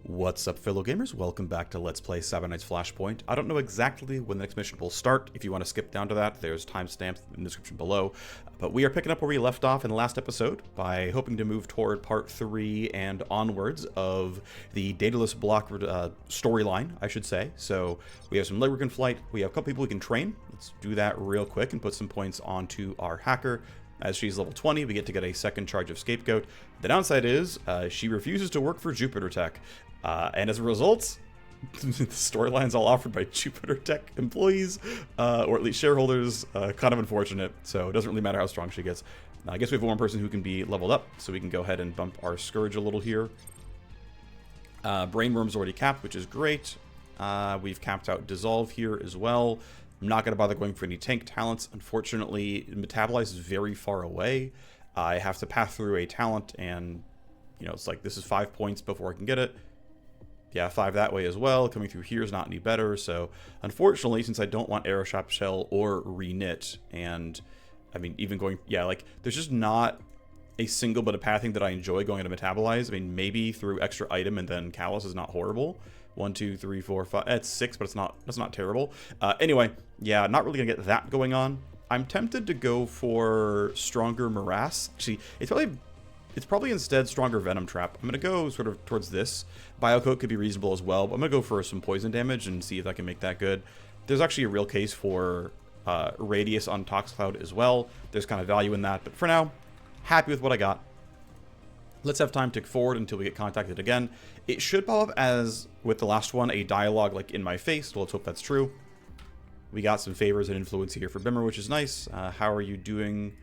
What's up, fellow gamers? Welcome back to Let's Play Seven Nights Flashpoint. I don't know exactly when the next mission will start. If you want to skip down to that, there's timestamps in the description below. But we are picking up where we left off in the last episode by hoping to move toward part 3 and onwards of the Daedalus Bloc storyline, I should say. So we have some legwork in flight. We have a couple people we can train. Let's do that real quick and put some points onto our hacker. As she's level 20, we get to get a second charge of Scapegoat. The downside is she refuses to work for Jupiter Tech. And as a result, the storyline's all offered by Jupiter Tech employees, or at least shareholders. Kind of unfortunate, so it doesn't really matter how strong she gets. I guess we have one person who can be leveled up, so we can go ahead and bump our Scourge a little here. Brainworm's already capped, which is great. We've capped out Dissolve here as well. I'm not going to bother going for any tank talents. Unfortunately, Metabolize is very far away. I have to pass through a talent, and, you know, it's like this is 5 points before I can get it. Yeah, 5 that way as well. Coming through here is not any better. So, unfortunately, since I don't want Arrow Shop Shell or Reknit, and, I mean, even going, yeah, like, there's just not a single bit of pathing that I enjoy going to Metabolize. I mean, maybe through extra item and then Callus is not horrible. 1, 2, 3, 4, 5. It's 6, but that's not terrible. Anyway, yeah, not really gonna get that going on. I'm tempted to go for Stronger Morass. Actually, it's probably instead Stronger Venom Trap. I'm gonna go sort of towards this. Biocoat could be reasonable as well, but I'm gonna go for some poison damage and see if I can make that good. There's actually a real case for Radius on Tox Cloud as well. There's kind of value in that, but for now, happy with what I got. Let's have time to tick forward until we get contacted again. It should pop up as, with the last one, a dialogue like in my face. Well, let's hope that's true. We got some favors and influence here for Bimmer, which is nice. How are you doing?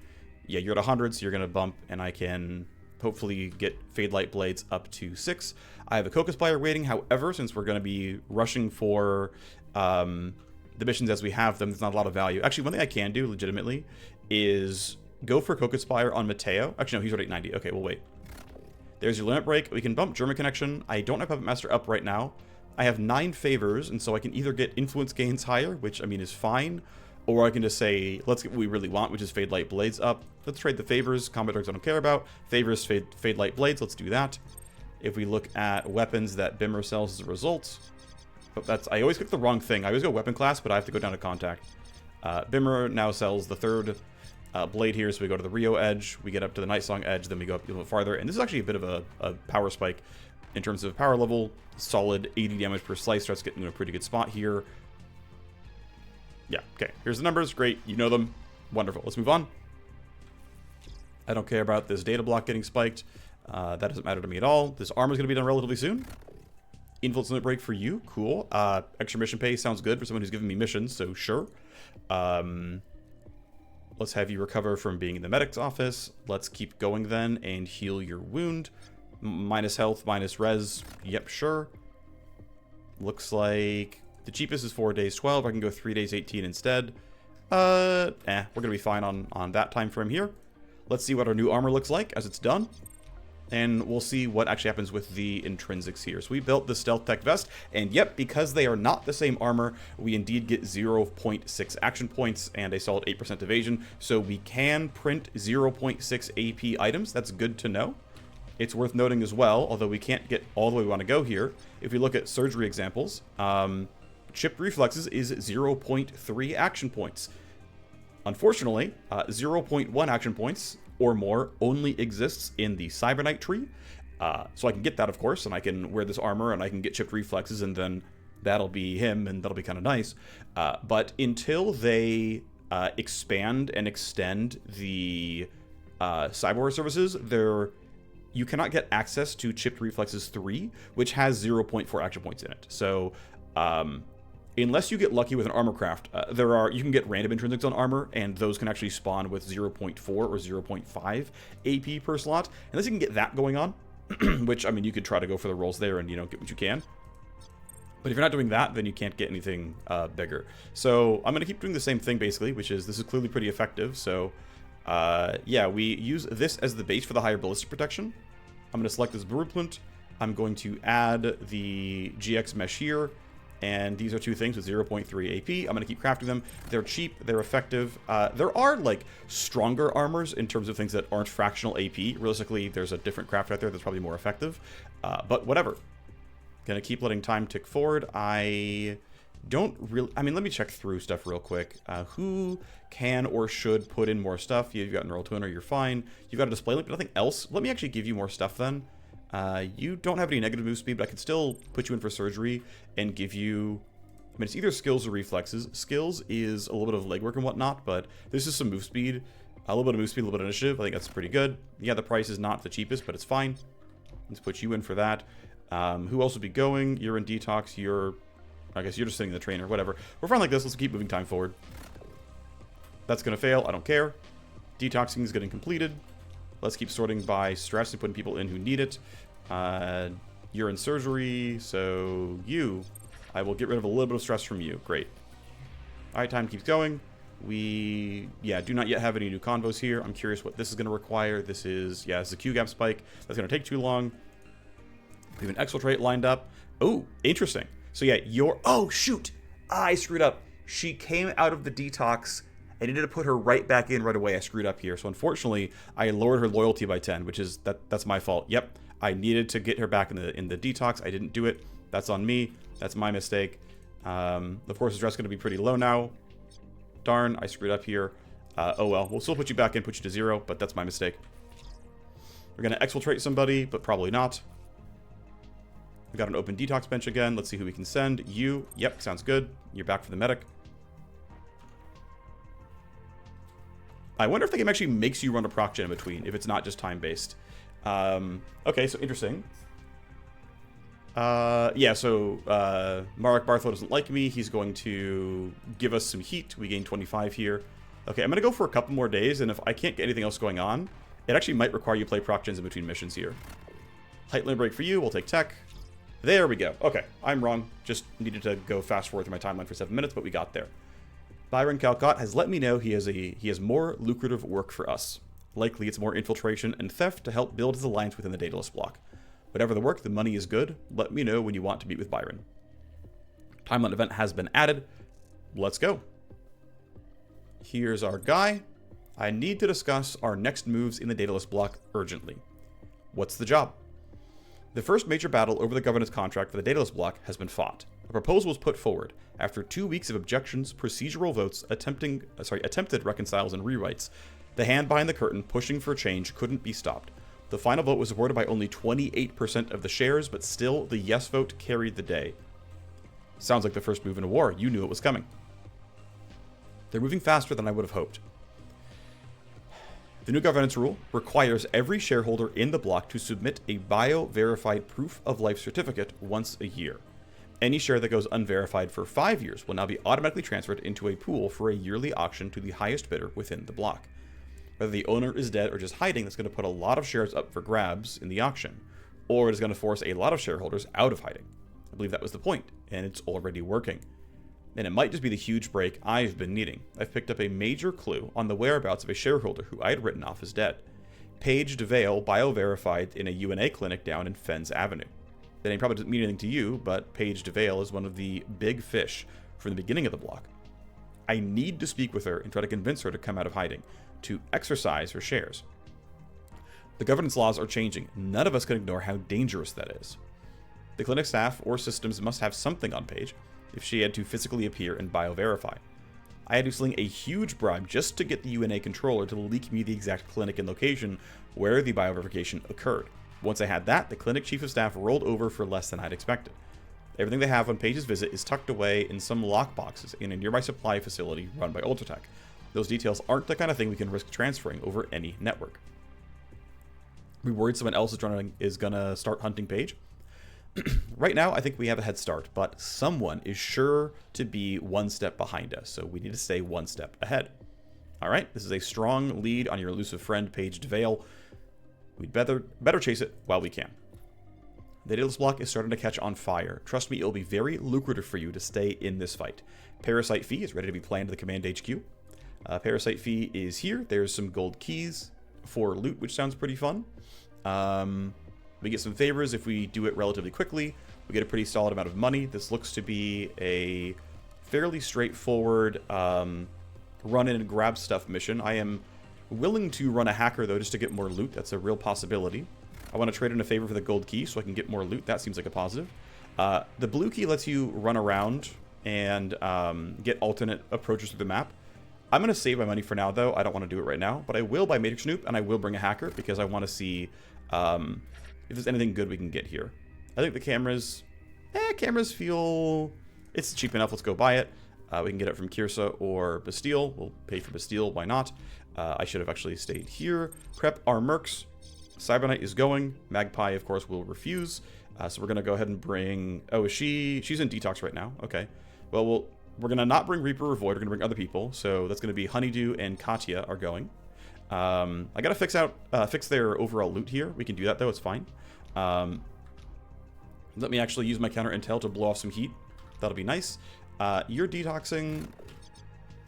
Yeah, you're at 100, so you're going to bump, and I can hopefully get Fade Light Blades up to 6. I have a Coca Spire waiting. However, since we're going to be rushing for the missions as we have them, there's not a lot of value. Actually, one thing I can do, legitimately, is go for Coca Spire on Mateo. Actually, no, he's already at 90. Okay, we'll wait. There's your limit break. We can bump German Connection. I don't have Puppet Master up right now. I have 9 favors, and so I can either get influence gains higher, which, I mean, is fine, or I can just say, let's get what we really want, which is Fade Light Blades up. Let's trade the favors. Combat Dogs I don't care about. Favors, Fade Light Blades. Let's do that. If we look at weapons that Bimmer sells as a result, but I always pick the wrong thing. I always go weapon class, but I have to go down to contact. Bimmer now sells the third blade here, so we go to the Rio edge, we get up to the Night Song edge, then we go up a little bit farther, and this is actually a bit of a power spike in terms of power level. Solid 80 damage per slice, starts getting in a pretty good spot here. Yeah, okay, here's the numbers, great, you know them, wonderful. Let's move on. I don't care about this data block getting spiked, that doesn't matter to me at all. This armor is going to be done relatively soon. Influence limit break for you, cool. Extra mission pay sounds good for someone who's giving me missions, so sure. Let's have you recover from being in the medic's office. Let's keep going then and heal your wound. Minus health, minus res. Yep, sure. Looks like the cheapest is 4 days 12. I can go 3 days 18 instead. We're gonna be fine on that time frame here. Let's see what our new armor looks like as it's done. And we'll see what actually happens with the intrinsics here. So we built the Stealth Tech Vest, and yep, because they are not the same armor, we indeed get 0.6 action points and a solid 8% evasion. So we can print 0.6 AP items. That's good to know. It's worth noting as well, although we can't get all the way we want to go here. If we look at surgery examples, chipped reflexes is 0.3 action points. Unfortunately, 0.1 action points or more only exists in the Cybernite tree. So I can get that, of course, and I can wear this armor, and I can get chipped reflexes, and then that'll be him, and that'll be kind of nice. But until they expand and extend the cyber services, you cannot get access to chipped reflexes 3, which has 0.4 action points in it. So unless you get lucky with an armor craft, you can get random intrinsics on armor, and those can actually spawn with 0.4 or 0.5 AP per slot. Unless you can get that going on, which, I mean, you could try to go for the rolls there and, you know, get what you can. But if you're not doing that, then you can't get anything bigger. So I'm going to keep doing the same thing, basically, which is this is clearly pretty effective. So, yeah, we use this as the base for the higher ballistic protection. I'm going to select this blueprint. I'm going to add the GX mesh here. And these are two things with 0.3 AP. I'm going to keep crafting them. They're cheap. They're effective. There are, like, stronger armors in terms of things that aren't fractional AP. Realistically, there's a different craft out there that's probably more effective. But whatever. Gonna keep letting time tick forward. I don't really... I mean, let me check through stuff real quick. Who can or should put in more stuff? You've got an Neural Toner, you're fine. You've got a display link, but nothing else. Let me actually give you more stuff then. You don't have any negative move speed, but I can still put you in for surgery and give you... I mean, it's either skills or reflexes. Skills is a little bit of legwork and whatnot, but this is some move speed. A little bit of move speed, a little bit of initiative. I think that's pretty good. Yeah, the price is not the cheapest, but it's fine. Let's put you in for that. Who else would be going? You're in detox. I guess you're just sitting in the trainer. Whatever. We're fine like this. Let's keep moving time forward. That's going to fail. I don't care. Detoxing is getting completed. Let's keep sorting by stress and putting people in who need it. You're in surgery, so I will get rid of a little bit of stress from you. Great. All right, time keeps going. We, do not yet have any new convos here. I'm curious what this is going to require. This is a Q gap spike. That's going to take too long. We have an exfiltrate lined up. Oh, interesting. So oh, shoot. I screwed up. She came out of the detox. I needed to put her right back in right away. I screwed up here. So unfortunately, I lowered her loyalty by 10, which is, that's my fault. Yep. I needed to get her back in the detox. I didn't do it. That's on me. That's my mistake. Of course, the stress is going to be pretty low now. Darn, I screwed up here. Oh well, we'll still put you back in, put you to 0, but that's my mistake. We're going to exfiltrate somebody, but probably not. We got an open detox bench again. Let's see who we can send. You. Yep, sounds good. You're back for the medic. I wonder if the game actually makes you run a proc gen in between, if it's not just time-based. Okay, so interesting. Marek Bartho doesn't like me. He's going to give us some heat. We gain 25 here. Okay, I'm going to go for a couple more days, and if I can't get anything else going on, it actually might require you play proc gens in between missions here. Height limit break for you. We'll take tech. There we go. Okay, I'm wrong. Just needed to go fast forward through my timeline for 7 minutes, but we got there. Byron Calcott has let me know he has more lucrative work for us. Likely it's more infiltration and theft to help build his alliance within the Daedalus Bloc. Whatever the work, the money is good. Let me know when you want to meet with Byron. Timeline event has been added. Let's go. Here's our guy. I need to discuss our next moves in the Daedalus Bloc urgently. What's the job? The first major battle over the governance contract for the Daedalus Bloc has been fought. A proposal was put forward. After 2 weeks of objections, procedural votes, attempted reconciles, and rewrites, the hand behind the curtain pushing for change couldn't be stopped. The final vote was supported by only 28% of the shares, but still, the yes vote carried the day. Sounds like the first move in a war. You knew it was coming. They're moving faster than I would have hoped. The new governance rule requires every shareholder in the block to submit a bio-verified proof of life certificate once a year. Any share that goes unverified for 5 years will now be automatically transferred into a pool for a yearly auction to the highest bidder within the block. Whether the owner is dead or just hiding, that's going to put a lot of shares up for grabs in the auction, or it is going to force a lot of shareholders out of hiding. I believe that was the point, and it's already working. And it might just be the huge break I've been needing. I've picked up a major clue on the whereabouts of a shareholder who I had written off as dead. Paige DeVale bio-verified in a UNA clinic down in Fens Avenue. That name probably doesn't mean anything to you, but Paige DeVale is one of the big fish from the beginning of the block. I need to speak with her and try to convince her to come out of hiding, to exercise her shares. The governance laws are changing. None of us can ignore how dangerous that is. The clinic staff or systems must have something on Paige if she had to physically appear and bio-verify. I had to sling a huge bribe just to get the UNA controller to leak me the exact clinic and location where the bio-verification occurred. Once I had that, the clinic chief of staff rolled over for less than I'd expected. Everything they have on Paige's visit is tucked away in some lockboxes in a nearby supply facility run by Ultratech. Those details aren't the kind of thing we can risk transferring over any network. Are we worried someone else is gonna start hunting Paige? Right now, I think we have a head start, but someone is sure to be one step behind us, so we need to stay one step ahead. All right, this is a strong lead on your elusive friend, Paige DeVale. We'd better chase it while we can. The Daedalus Bloc is starting to catch on fire. Trust me, it will be very lucrative for you to stay in this fight. Parasite Fee is ready to be planned to the Command HQ. Parasite Fee is here. There's some gold keys for loot, which sounds pretty fun. We get some favors if we do it relatively quickly. We get a pretty solid amount of money. This looks to be a fairly straightforward run in and grab stuff mission. I am willing to run a hacker, though, just to get more loot. That's a real possibility. I want to trade in a favor for the gold key so I can get more loot. That seems like a positive. The blue key lets you run around and get alternate approaches through the map. I'm going to save my money for now, though. I don't want to do it right now, but I will buy Matrix Snoop, and I will bring a hacker, because I want to see if there's anything good we can get here. I think the cameras feel... It's cheap enough, let's go buy it. We can get it from Kirsa or Bastille. We'll pay for Bastille, why not? I should have actually stayed here. Prep our mercs. Cyberknight is going. Magpie, of course, will refuse. So we're going to go ahead and bring... Oh, she's in detox right now. Okay. Well, we're going to not bring Reaper or Void. We're going to bring other people. So that's going to be Honeydew and Katya are going. I got to fix their overall loot here. We can do that, though. It's fine. Let me actually use my counter intel to blow off some heat. That'll be nice. You're detoxing.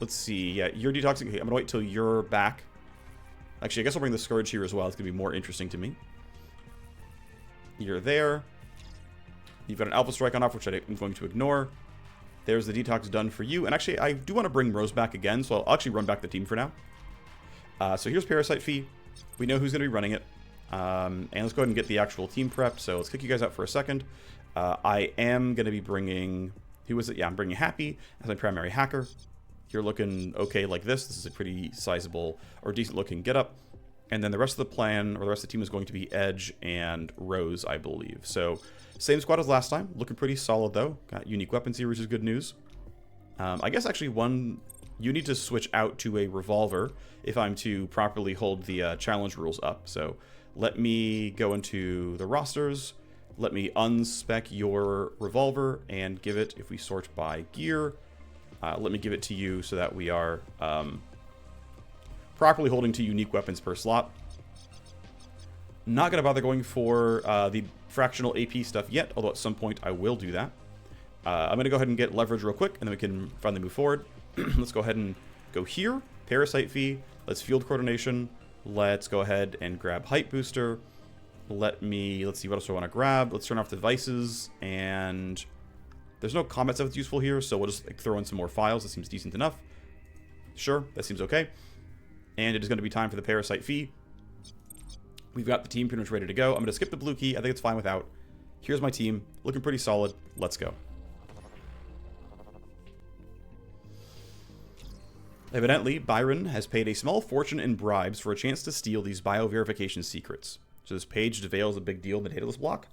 Let's see. Yeah, you're detoxing. Okay, I'm going to wait till you're back. Actually, I guess I'll bring the Scourge here as well. It's going to be more interesting to me. You're there. You've got an Alpha Strike on off, which I'm going to ignore. There's the detox done for you. And actually, I do want to bring Rose back again, so I'll actually run back the team for now. So here's Parasite Fee. We know who's going to be running it. And let's go ahead and get the actual team prep. So let's kick you guys out for a second. I am going to be bringing... Who is it? Yeah, I'm bringing Happy as my primary hacker. You're looking okay like this. This is a pretty sizable or decent looking getup. And then the rest of the plan, or the rest of the team, is going to be Edge and Rose, I believe. So same squad as last time. Looking pretty solid, though. Got unique weapons here, which is good news. I guess actually you need to switch out to a revolver if I'm to properly hold the challenge rules up. So let me go into the rosters. Let me unspec your revolver and give it, if we sort by gear, let me give it to you so that we are properly holding 2 unique weapons per slot. Not going to bother going for the fractional AP stuff yet, although at some point I will do that. I'm going to go ahead and get leverage real quick, and then we can finally move forward. Let's go ahead and go here. Parasite Fee. Let's field coordination. Let's go ahead and grab height booster. Let's see what else I want to grab. Let's turn off devices, and there's no combat stuff that's useful here, so we'll just throw in some more files. That seems decent enough. Sure, that seems okay. And it is going to be time for the Parasite Fee. We've got the team pretty much ready to go. I'm going to skip the blue key. I think it's fine without. Here's my team. Looking pretty solid. Let's go. Evidently, Byron has paid a small fortune in bribes for a chance to steal these bio-verification secrets. So this Paige DeVale's a big deal in the Daedalus Bloc.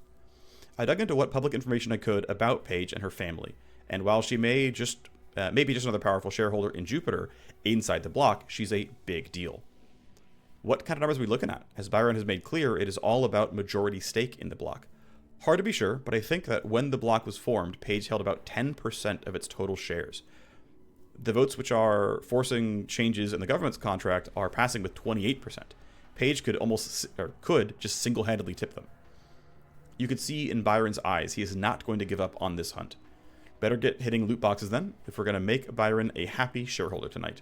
I dug into what public information I could about Paige and her family, and while she may just maybe just another powerful shareholder in Jupiter inside the block, she's a big deal. What kind of numbers are we looking at? As Byron has made clear, it is all about majority stake in the block. Hard to be sure, but I think that when the block was formed, Paige held about 10% of its total shares. The votes which are forcing changes in the government's contract are passing with 28%. Paige could just single-handedly tip them. You could see in Byron's eyes he is not going to give up on this hunt. Better get hitting loot boxes then, if we're going to make Byron a happy shareholder tonight.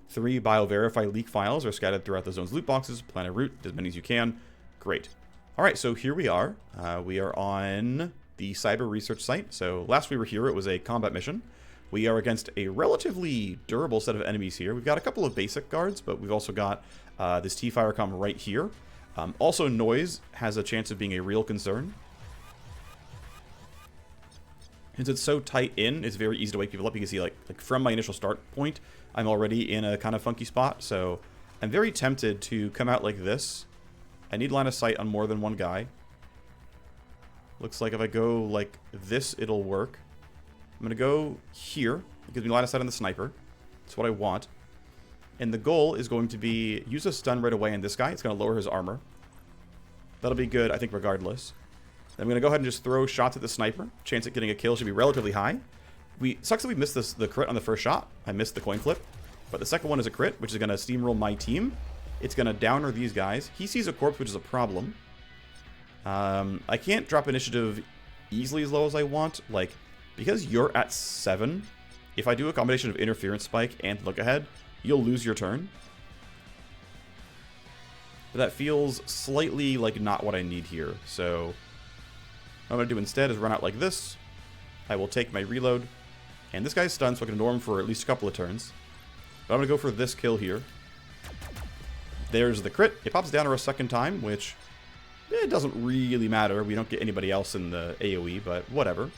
3 bio-verify leak files are scattered throughout the zone's loot boxes. Plan a route, as many as you can. Great. Alright, so here we are. We are on the cyber research site. So last we were here, it was a combat mission. We are against a relatively durable set of enemies here. We've got a couple of basic guards, but we've also got this T-Firecom right here. Also, noise has a chance of being a real concern. Since it's so tight in, it's very easy to wake people up. You can see, like from my initial start point, I'm already in a kind of funky spot. So I'm very tempted to come out like this. I need line of sight on more than one guy. Looks like if I go like this, it'll work. I'm going to go here. It gives me line of sight on the sniper. That's what I want. And the goal is going to be use a stun right away on this guy. It's going to lower his armor. That'll be good, I think, regardless. I'm going to go ahead and just throw shots at the sniper. Chance at getting a kill should be relatively high. Sucks that we missed the crit on the first shot. I missed the coin flip. But the second one is a crit, which is going to steamroll my team. It's going to downer these guys. He sees a corpse, which is a problem. I can't drop initiative easily as low as I want. Like, because you're at 7, if I do a combination of interference spike and look ahead, you'll lose your turn. But that feels slightly like not what I need here. So what I'm going to do instead is run out like this. I will take my reload. And this guy's stunned, so I can ignore him for at least a couple of turns. But I'm going to go for this kill here. There's the crit. It pops down a second time, which It doesn't really matter. We don't get anybody else in the AoE, but whatever.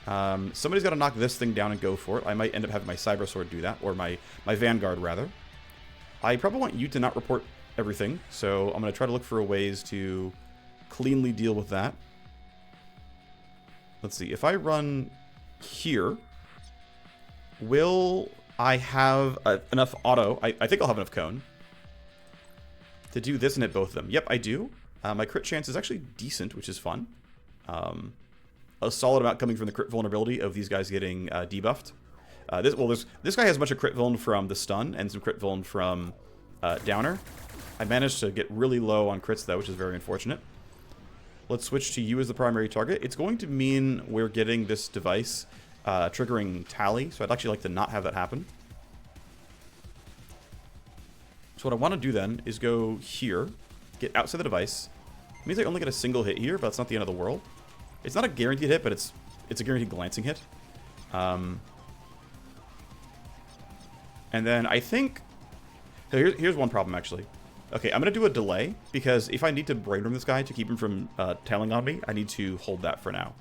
Somebody's got to knock this thing down and go for it. I might end up having my Cyber Sword do that, or my Vanguard, rather. I probably want you to not report everything, so I'm going to try to look for ways to cleanly deal with that. Let's see. If I run here, will I have enough auto? I think I'll have enough cone to do this and hit both of them. Yep, I do. My crit chance is actually decent, which is fun. A solid amount coming from the crit vulnerability of these guys getting debuffed. This guy has a bunch of crit vuln from the stun and some crit vuln from Downer. I managed to get really low on crits, though, which is very unfortunate. Let's switch to you as the primary target. It's going to mean we're getting this device triggering tally, so I'd actually like to not have that happen. So what I want to do then is go here, get outside the device. It means I only get a single hit here, but it's not the end of the world. It's not a guaranteed hit, but it's a guaranteed glancing hit. And then I think... Here's one problem, actually. Okay, I'm going to do a delay, because if I need to brainroom this guy to keep him from tailing on me, I need to hold that for now.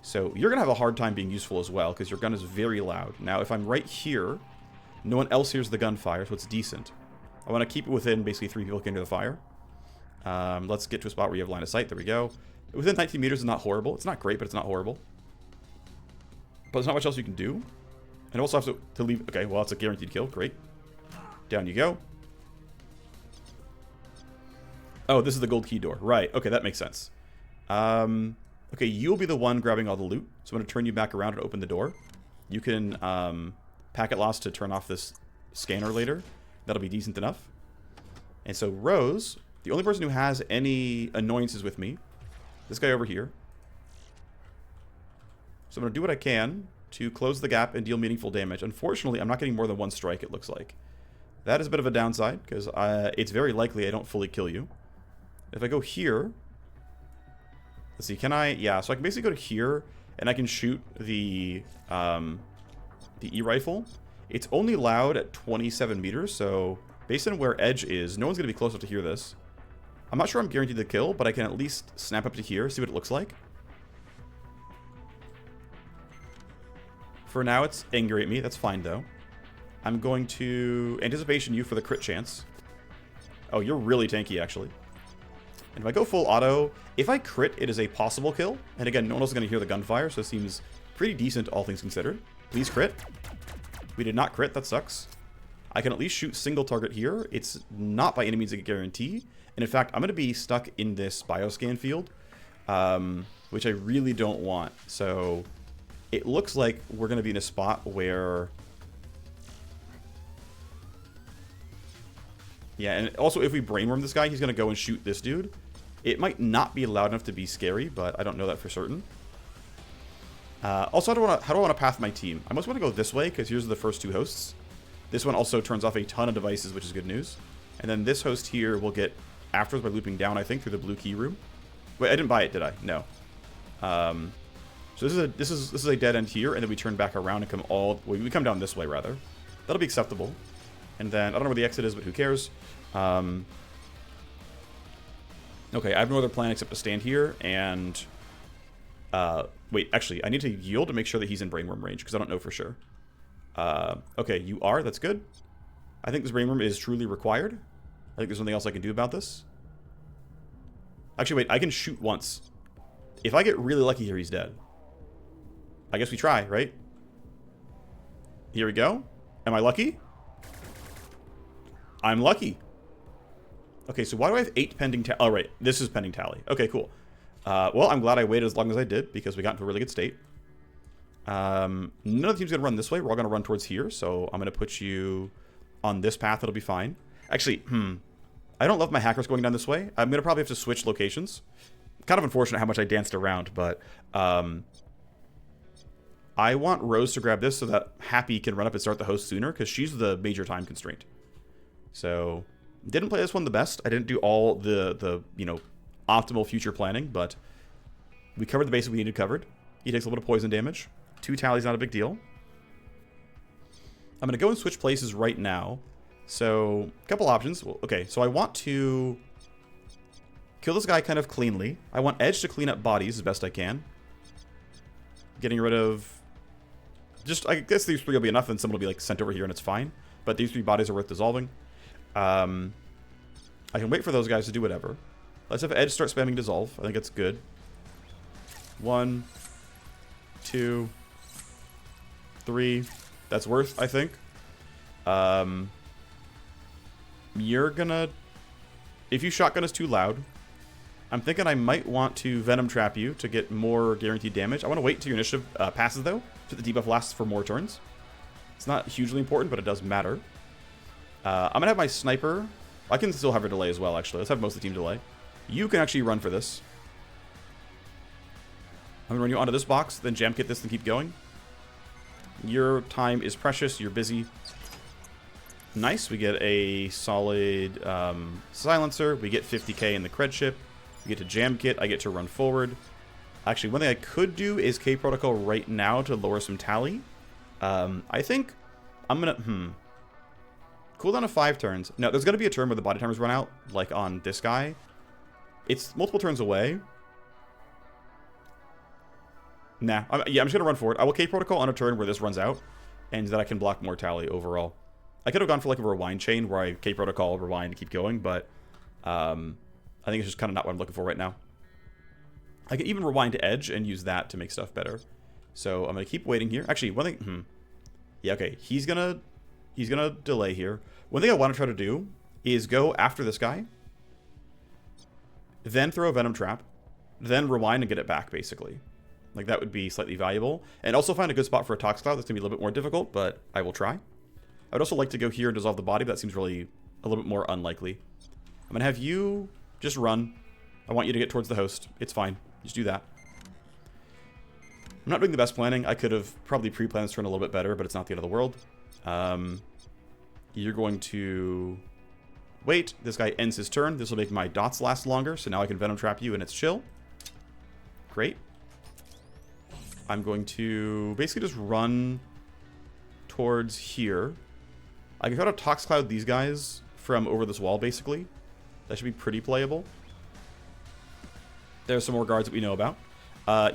So you're going to have a hard time being useful as well, because your gun is very loud. Now, if I'm right here, no one else hears the gunfire, so it's decent. I want to keep it within basically 3 people getting to the fire. Let's get to a spot where you have line of sight. There we go. Within 19 meters is not horrible. It's not great, but it's not horrible. But there's not much else you can do. And also have to leave... Okay, well, it's a guaranteed kill. Great. Down you go. Oh, this is the gold key door. Right. Okay, that makes sense. Okay, you'll be the one grabbing all the loot. So I'm going to turn you back around and open the door. You can packet loss to turn off this scanner later. That'll be decent enough. And so Rose, the only person who has any annoyances with me, this guy over here. So I'm going to do what I can to close the gap and deal meaningful damage. Unfortunately, I'm not getting more than one strike, it looks like. That is a bit of a downside, because it's very likely I don't fully kill you. If I go here... Let's see, can I... Yeah, so I can basically go to here, and I can shoot the E-rifle. It's only loud at 27 meters, so based on where Edge is, no one's going to be close enough to hear this. I'm not sure I'm guaranteed the kill, but I can at least snap up to here, see what it looks like. For now, it's angry at me. That's fine, though. I'm going to anticipation you for the crit chance. Oh, you're really tanky, actually. And if I go full auto, if I crit, it is a possible kill. And again, no one else is going to hear the gunfire, so it seems pretty decent, all things considered. Please crit. We did not crit. That sucks. I can at least shoot single target here. It's not by any means a guarantee. And in fact, I'm going to be stuck in this bioscan field, which I really don't want. So it looks like we're going to be in a spot where... Yeah, and also if we brainworm this guy, he's going to go and shoot this dude. It might not be loud enough to be scary, but I don't know that for certain. Also, how do I want to path my team? I must want to go this way, because here's the first two hosts. This one also turns off a ton of devices, which is good news. And then this host here will get afterwards by looping down, I think, through the blue key room. Wait, I didn't buy it, did I? No. So this is a dead end here, and then we turn back around and come all... We come down this way, rather. That'll be acceptable. And then, I don't know where the exit is, but who cares? Okay, I have no other plan except to stand here, and... wait, actually, I need to yield to make sure that he's in brainworm range, because I don't know for sure. Okay, you are, that's good. I think this brainworm is truly required. I think there's something else I can do about this. Actually, wait, I can shoot once. If I get really lucky here, he's dead. I guess we try, right? Here we go. Am I lucky? I'm lucky. Okay, so why do I have 8 pending tally? Oh, right. This is pending tally. Okay, cool. Well, I'm glad I waited as long as I did, because we got into a really good state. None of the team's going to run this way. We're all going to run towards here, so I'm going to put you on this path. It'll be fine. Actually, I don't love my hackers going down this way. I'm going to probably have to switch locations. Kind of unfortunate how much I danced around, but I want Rose to grab this so that Happy can run up and start the host sooner, because she's the major time constraint. So, didn't play this one the best. I didn't do all the you know, optimal future planning, but we covered the bases we needed covered. He takes a little bit of poison damage. 2 tallies, not a big deal. I'm going to go and switch places right now. So, a couple options. Well, okay, so I want to kill this guy kind of cleanly. I want Edge to clean up bodies as best I can. Getting rid of... just, I guess these 3 will be enough, and someone will be like sent over here and it's fine. But these 3 bodies are worth dissolving. I can wait for those guys to do whatever. Let's have Edge start spamming dissolve. I think that's good. 1, 2, 3. That's worth, I think. You're gonna... if you shotgun is too loud, I'm thinking I might want to Venom Trap you to get more guaranteed damage. I want to wait until your initiative passes, though, so the debuff lasts for more turns. It's not hugely important, but it does matter. I'm going to have my Sniper. I can still have her delay as well, actually. Let's have most of the team delay. You can actually run for this. I'm going to run you onto this box, then jam kit this and keep going. Your time is precious. You're busy. Nice. We get a solid silencer. We get 50k in the cred ship. We get to jam kit. I get to run forward. Actually, one thing I could do is K protocol right now to lower some tally. I think I'm going to... cooldown of 5 turns. No, there's going to be a turn where the body timers run out, like on this guy. It's multiple turns away. Nah. Yeah, I'm just going to run forward. I will K protocol on a turn where this runs out, and that I can block more tally overall. I could have gone for like a rewind chain where I K protocol, rewind, and keep going, but I think it's just kind of not what I'm looking for right now. I can even rewind to Edge and use that to make stuff better. So I'm going to keep waiting here. Actually, one thing... yeah, okay. He's gonna delay here. One thing I want to try to do is go after this guy, then throw a Venom Trap, then rewind and get it back, basically. Like, that would be slightly valuable. And also find a good spot for a Tox Cloud. That's going to be a little bit more difficult, but I will try. I would also like to go here and dissolve the body, but that seems really a little bit more unlikely. I'm going to have you just run. I want you to get towards the host. It's fine. Just do that. I'm not doing the best planning. I could have probably pre-planned this turn a little bit better, but it's not the end of the world. You're going to wait. This guy ends his turn. This will make my dots last longer, so now I can Venom Trap you and it's chill. Great. I'm going to basically just run towards here. I can try to Tox Cloud these guys from over this wall, basically. That should be pretty playable. There's some more guards that we know about.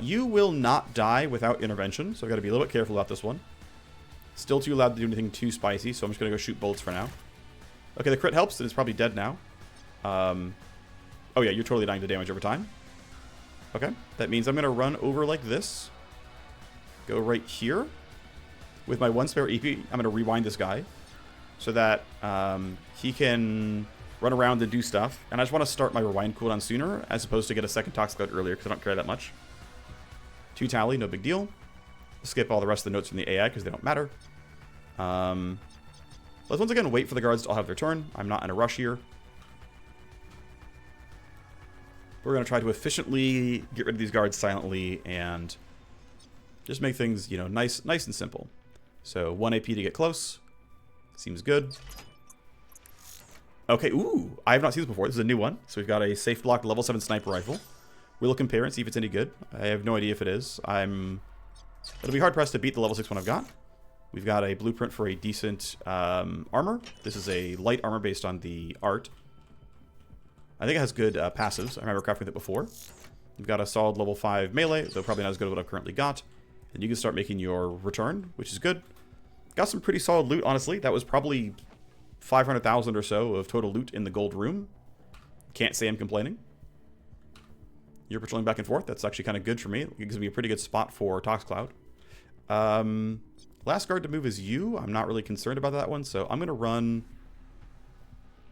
You will not die without intervention, so I've got to be a little bit careful about this one. Still too loud to do anything too spicy, so I'm just going to go shoot bullets for now. Okay, the crit helps. It's probably dead now. Oh yeah, you're totally dying to damage over time. Okay, that means I'm going to run over like this. Go right here. With my 1 spare EP, I'm going to rewind this guy so that he can run around and do stuff. And I just want to start my rewind cooldown sooner as opposed to get a second Tox Cloud earlier because I don't care that much. 2 tally, no big deal. Skip all the rest of the notes from the AI because they don't matter. Let's once again wait for the guards to all have their turn. I'm not in a rush here. We're going to try to efficiently get rid of these guards silently and just make things, you know, nice and simple. So 1 AP to get close. Seems good. Okay, ooh, I have not seen this before. This is a new one. So we've got a safe block level 7 sniper rifle. We'll compare and see if it's any good. I have no idea if it is. It'll be hard pressed to beat the level 6 one I've got. We've got a blueprint for a decent armor. This is a light armor based on the art. I think it has good passives. I remember crafting it before. We've got a solid level 5 melee, though probably not as good as what I've currently got. And you can start making your return, which is good. Got some pretty solid loot, honestly. That was probably 500,000 or so of total loot in the gold room. Can't say I'm complaining. You're patrolling back and forth. That's actually kind of good for me. It gives me a pretty good spot for Tox Cloud. Last guard to move is you. I'm not really concerned about that one, so I'm going to run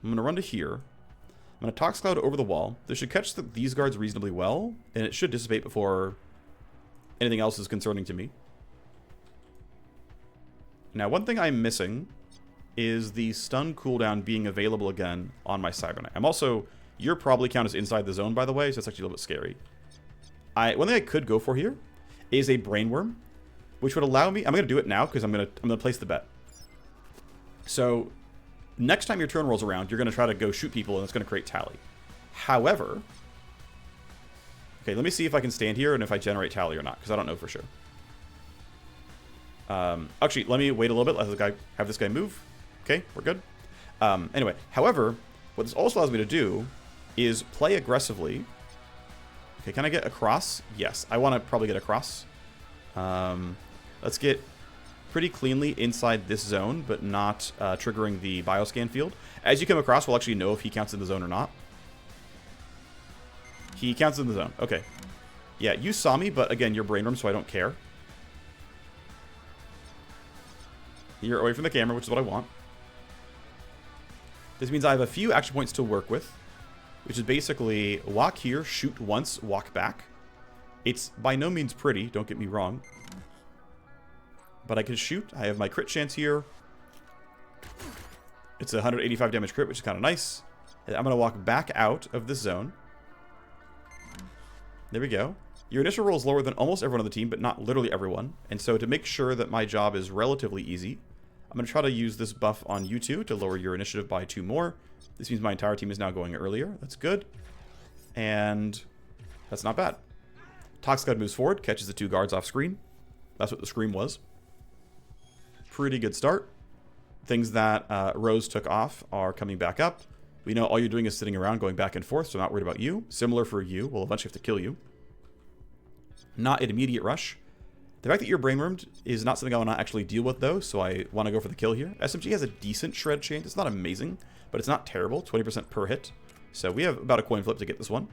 to here. I'm going to Tox Cloud over the wall. This should catch these guards reasonably well, and it should dissipate before anything else is concerning to me. Now, one thing I'm missing is the stun cooldown being available again on my Cyberknight. I'm also... You're probably count as inside the zone, by the way, so that's actually a little bit scary. One thing I could go for here is a Brainworm, which would allow me... I'm going to do it now because I'm going to place the bet. So, next time your turn rolls around, you're going to try to go shoot people, and it's going to create tally. However... Okay, let me see if I can stand here and if I generate tally or not, because I don't know for sure. Actually, let me wait a little bit, let have this guy move. Okay, we're good. Anyway, however, what this also allows me to do is play aggressively. Okay, can I get across? Yes, I want to probably get across. Let's get pretty cleanly inside this zone, but not triggering the bioscan field. As you come across, we'll actually know if he counts in the zone or not. He counts in the zone. Okay. Yeah, you saw me, but again, you're brain room, so I don't care. You're away from the camera, which is what I want. This means I have a few action points to work with, which is basically walk here, shoot once, walk back. It's by no means pretty, don't get me wrong. But I can shoot. I have my crit chance here. It's a 185 damage crit, which is kind of nice. I'm going to walk back out of this zone. There we go. Your initial roll is lower than almost everyone on the team, but not literally everyone. And so to make sure that my job is relatively easy, I'm going to try to use this buff on you two to lower your initiative by 2 more. This means my entire team is now going earlier. That's good. And that's not bad. Toxicod moves forward, catches the 2 guards off screen. That's what the scream was. Pretty good start. Things that Rose took off are coming back up. We know all you're doing is sitting around going back and forth, so I'm not worried about you. Similar for you. We'll eventually have to kill you. Not an immediate rush. The fact that you're brain roomed is not something I want to actually deal with, though, so I want to go for the kill here. SMG has a decent shred chance. It's not amazing, but it's not terrible. 20% per hit. So we have about a coin flip to get this one.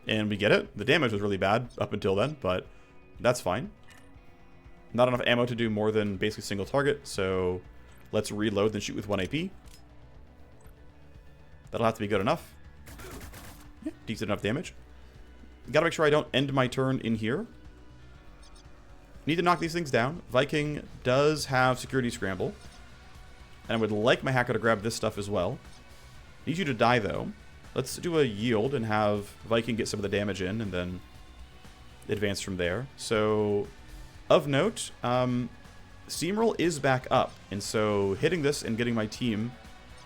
And we get it. The damage was really bad up until then, but that's fine. Not enough ammo to do more than basically single target, so let's reload and shoot with 1 AP. That'll have to be good enough. Yeah, decent enough damage. Gotta make sure I don't end my turn in here. Need to knock these things down. Viking does have security scramble. And I would like my hacker to grab this stuff as well. Need you to die, though. Let's do a yield and have Viking get some of the damage in, and then advance from there. So, of note, Steamroll is back up. And so, hitting this and getting my team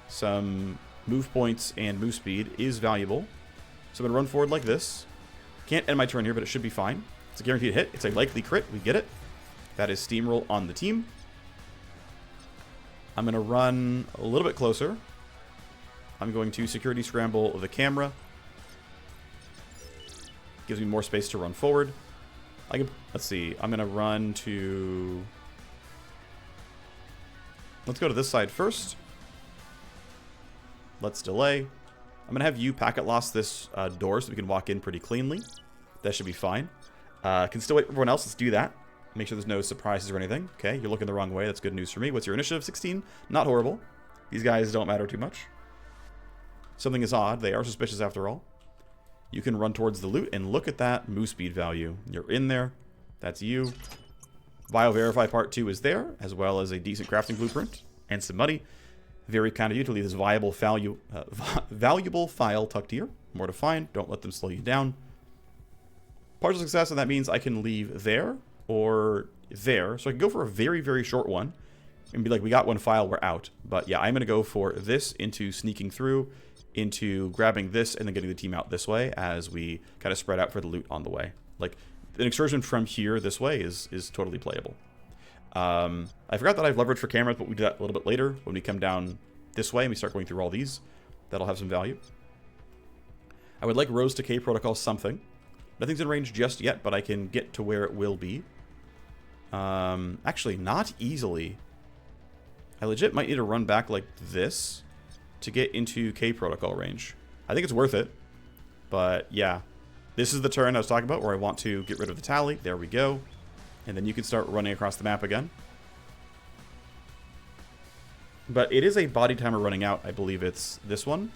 some move points and move speed is valuable. So, I'm going to run forward like this. Can't end my turn here, but it should be fine. It's a guaranteed hit. It's a likely crit. We get it. That is Steamroll on the team. I'm going to run a little bit closer. I'm going to security scramble the camera. Gives me more space to run forward. Let's see. I'm going to run to... Let's go to this side first. Let's delay. I'm going to have you packet loss this door so we can walk in pretty cleanly. That should be fine. Can still wait for everyone else. Let's do that. Make sure there's no surprises or anything. Okay, you're looking the wrong way. That's good news for me. What's your initiative? 16. Not horrible. These guys don't matter too much. Something is odd. They are suspicious after all. You can run towards the loot and look at that move speed value. You're in there. That's you. Bio-Verify Part 2 is there, as well as a decent crafting blueprint and some money. Very kind of you to leave this valuable file tucked here. More to find. Don't let them slow you down. Partial success, and that means I can leave there or there. So I can go for a very, very short one and be like, we got 1 file, we're out. But yeah, I'm going to go for this into sneaking through, into grabbing this, and then getting the team out this way as we kind of spread out for the loot on the way. Like, an excursion from here this way is totally playable. I forgot that I have leverage for cameras, but we do that a little bit later when we come down this way and we start going through all these. That'll have some value. I would like Rose to K protocol something. Nothing's in range just yet, but I can get to where it will be. Actually, not easily. I legit might need to run back like this to get into K protocol range. I think it's worth it. But yeah, this is the turn I was talking about where I want to get rid of the tally. There we go. And then you can start running across the map again. But it is a body timer running out. I believe it's this one.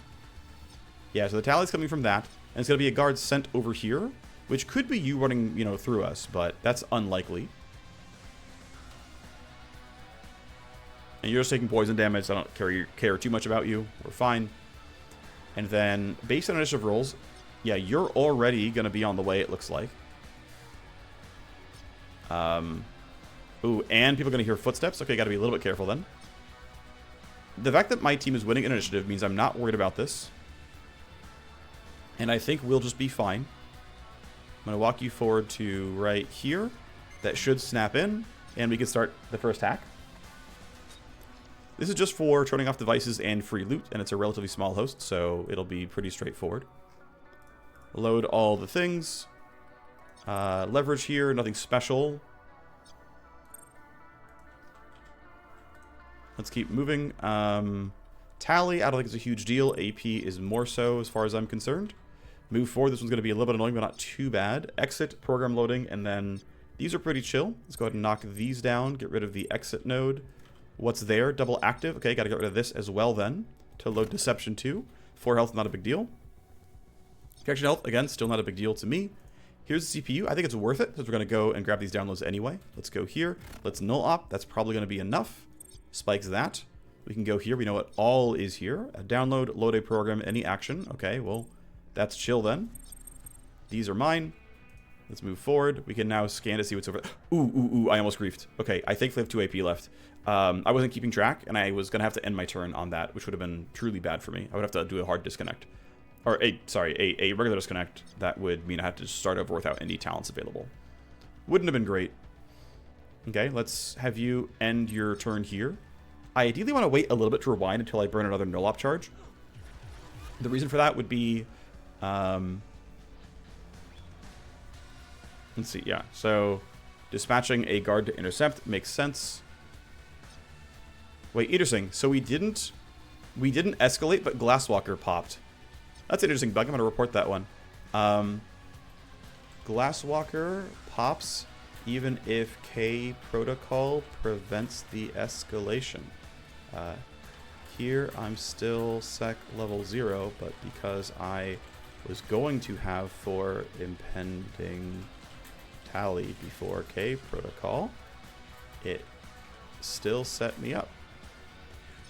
Yeah, so the tally's coming from that. And it's going to be a guard sent over here, which could be you running, you know, through us, but that's unlikely. And you're just taking poison damage, so I don't care too much about you. We're fine. And then, based on initiative rolls, yeah, you're already going to be on the way, it looks like. Ooh, and people are going to hear footsteps. Okay, got to be a little bit careful then. The fact that my team is winning initiative means I'm not worried about this. And I think we'll just be fine. I'm going to walk you forward to right here. That should snap in, and we can start the first hack. This is just for turning off devices and free loot, and it's a relatively small host, so it'll be pretty straightforward. Load all the things. Leverage here, nothing special. Let's keep moving. Tally, I don't think it's a huge deal. AP is more so as far as I'm concerned. Move forward. This one's going to be a little bit annoying, but not too bad. Exit, program loading, and then these are pretty chill. Let's go ahead and knock these down. Get rid of the exit node. What's there? Double active. Okay, got to get rid of this as well then to load Deception 2. 4 health, not a big deal. Connection health, again, still not a big deal to me. Here's the CPU. I think it's worth it because we're going to go and grab these downloads anyway. Let's go here. Let's null op. That's probably going to be enough. Spikes that. We can go here. We know what all is here. A download, load a program, any action. Okay, well, that's chill then. These are mine. Let's move forward. We can now scan to see what's over. Ooh, I almost griefed. Okay, I think we have 2 AP left. I wasn't keeping track, and I was going to have to end my turn on that, which would have been truly bad for me. I would have to do a hard disconnect. Or, a regular disconnect. That would mean I had to start over without any talents available. Wouldn't have been great. Okay, let's have you end your turn here. I ideally want to wait a little bit to rewind until I burn another null op charge. The reason for that would be... let's see, yeah. So, dispatching a guard to intercept makes sense. Wait, interesting. So we didn't escalate, but Glasswalker popped. That's an interesting bug. I'm going to report that one. Glasswalker pops even if K protocol prevents the escalation. Here I'm still sec level 0, but because I was going to have 4 impending tally before K protocol, it still set me up.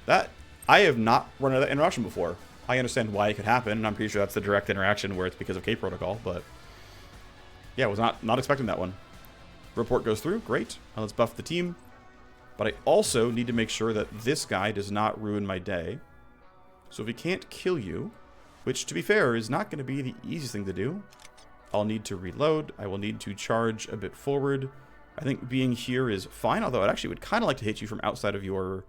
That I have not run into that interaction before. I understand why it could happen, and I'm pretty sure that's the direct interaction where it's because of K protocol, but yeah, I was not expecting that one. Report goes through, great. Now let's buff the team. But I also need to make sure that this guy does not ruin my day. So if he can't kill you, which to be fair is not going to be the easiest thing to do, I'll need to reload. I will need to charge a bit forward. I think being here is fine, although I actually would kind of like to hit you from outside of your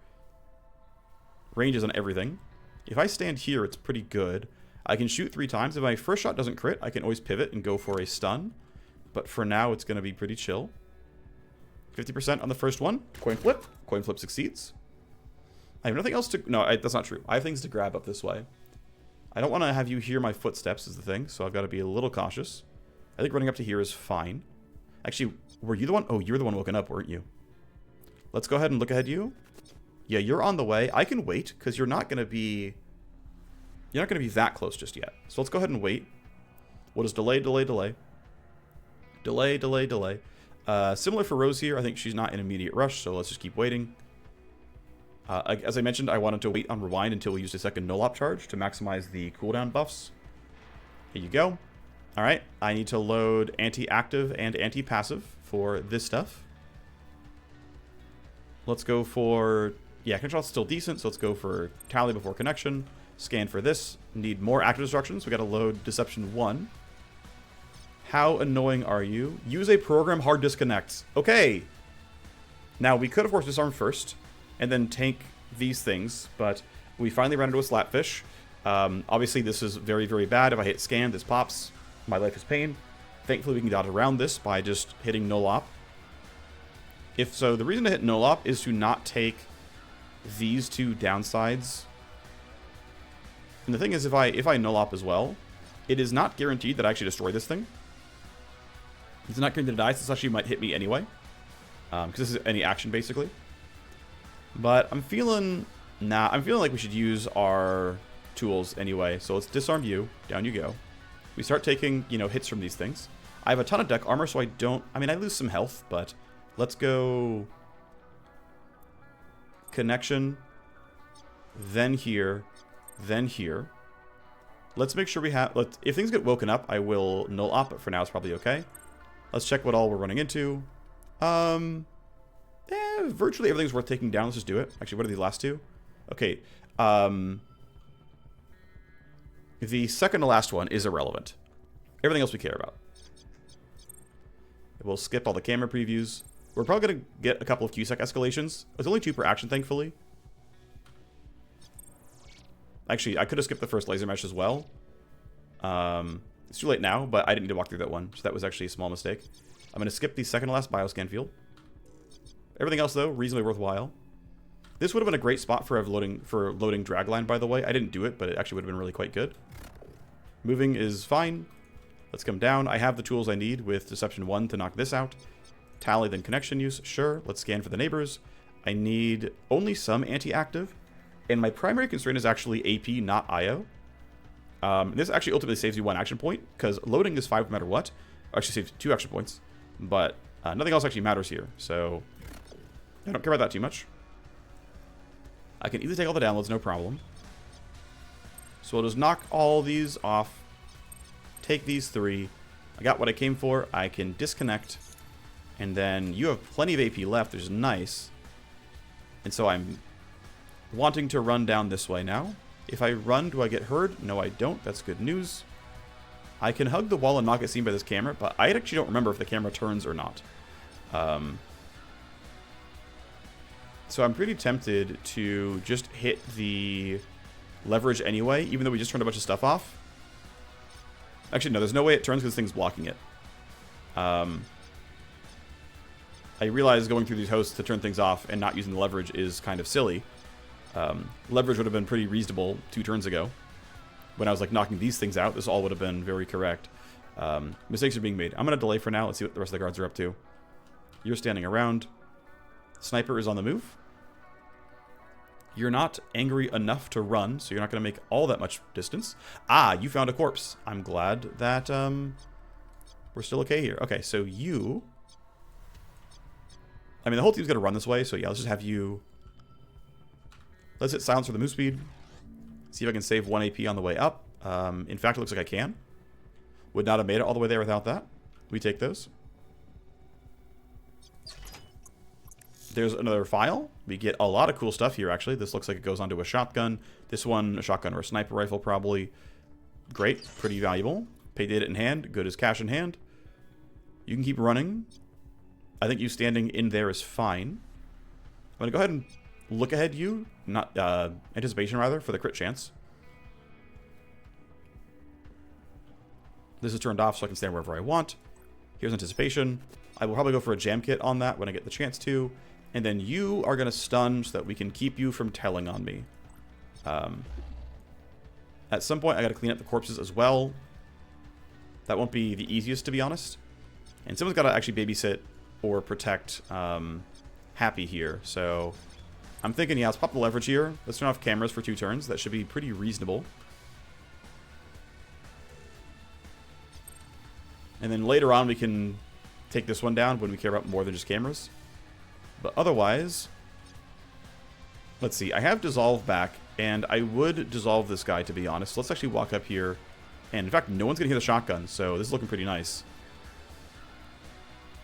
ranges on everything. If I stand here, it's pretty good. I can shoot 3 times. If my first shot doesn't crit, I can always pivot and go for a stun. But for now, it's going to be pretty chill. 50% on the first one. Coin flip. Coin flip succeeds. I have nothing else to... No, that's not true. I have things to grab up this way. I don't want to have you hear my footsteps is the thing, so I've got to be a little cautious. I think running up to here is fine. Actually, were you the one? Oh, you were the one woken up, weren't you? Let's go ahead and look ahead you. Yeah, you're on the way. I can wait, because you're not going to be... You're not going to be that close just yet. So let's go ahead and wait. What is delay, delay, delay? Delay, delay, delay. Similar for Rose here. I think she's not in immediate rush, so let's just keep waiting. As I mentioned, I wanted to wait on rewind until we used a second null op charge to maximize the cooldown buffs. Here you go. All right, I need to load anti-active and anti-passive for this stuff. Let's go for... Yeah, control's still decent, so let's go for tally before connection. Scan for this. Need more active destructions. We got to load Deception 1. How annoying are you? Use a program hard disconnect. Okay. Now, we could, of course, disarm first and then tank these things, but we finally ran into a slapfish. Obviously, this is very, very bad. If I hit scan, this pops. My life is pain. Thankfully, we can dodge around this by just hitting null op. If so, the reason to hit null op is to not take these 2 downsides. And the thing is, if I null op as well, it is not guaranteed that I actually destroy this thing. It's not guaranteed to die, so this actually might hit me anyway. Because this is any action, basically. But I'm feeling... Nah, I'm feeling like we should use our tools anyway. So let's disarm you. Down you go. We start taking, you know, hits from these things. I have a ton of deck armor, so I don't... I mean, I lose some health, but... Let's go... Connection. Then here. Then here. Let's make sure we have... If things get woken up, I will null op, but for now it's probably okay. Let's check what all we're running into. Virtually everything's worth taking down. Let's just do it. Actually, what are these last 2? Okay. The second to last one is irrelevant. Everything else we care about. We'll skip all the camera previews. We're probably going to get a couple of QSEC escalations. It's only 2 per action, thankfully. Actually, I could have skipped the first laser mesh as well. It's too late now, but I didn't need to walk through that one. So that was actually a small mistake. I'm going to skip the second to last bioscan field. Everything else, though, reasonably worthwhile. This would have been a great spot for loading dragline, by the way. I didn't do it, but it actually would have been really quite good. Moving is fine. Let's come down. I have the tools I need with Deception 1 to knock this out. Tally, then connection use. Sure. Let's scan for the neighbors. I need only some anti-active. And my primary constraint is actually AP, not IO. This actually ultimately saves you 1 action point, because loading is 5 no matter what. Actually saves 2 action points. But nothing else actually matters here, so I don't care about that too much. I can easily take all the downloads, no problem. So we'll just knock all these off. Take these 3. I got what I came for. I can disconnect. And then you have plenty of AP left, which is nice. And so I'm wanting to run down this way now. If I run, do I get heard? No, I don't. That's good news. I can hug the wall and not get seen by this camera, but I actually don't remember if the camera turns or not. So I'm pretty tempted to just hit the leverage anyway, even though we just turned a bunch of stuff off. Actually, no, there's no way it turns because this thing's blocking it. I realize going through these hosts to turn things off and not using the leverage is kind of silly. Leverage would have been pretty reasonable 2 turns ago. When I was like knocking these things out, this all would have been very correct. Mistakes are being made. I'm going to delay for now. Let's see what the rest of the guards are up to. You're standing around. Sniper is on the move. You're not angry enough to run, so you're not going to make all that much distance. Ah, you found a corpse. I'm glad that we're still okay here. Okay, so you... I mean, the whole team's going to run this way, so yeah, let's just have you... Let's hit silence for the move speed. See if I can save 1 AP on the way up. In fact, it looks like I can. Would not have made it all the way there without that. We take those. There's another file. We get a lot of cool stuff here, actually. This looks like it goes onto a shotgun. This one, a shotgun or a sniper rifle, probably. Great. Pretty valuable. Pay data in hand. Good as cash in hand. You can keep running. I think you standing in there is fine. I'm going to go ahead and look ahead you. Not, anticipation, rather, for the crit chance. This is turned off so I can stand wherever I want. Here's anticipation. I will probably go for a jam kit on that when I get the chance to. And then you are going to stun so that we can keep you from telling on me. At some point, I got to clean up the corpses as well. That won't be the easiest, to be honest. And someone's got to actually babysit or protect Happy here. So I'm thinking, yeah, let's pop the leverage here. Let's turn off cameras for 2 turns. That should be pretty reasonable. And then later on, we can take this one down when we care about more than just cameras. But otherwise, let's see. I have Dissolve back, and I would dissolve this guy, to be honest. Let's actually walk up here. And in fact, no one's going to hear the shotgun, so this is looking pretty nice.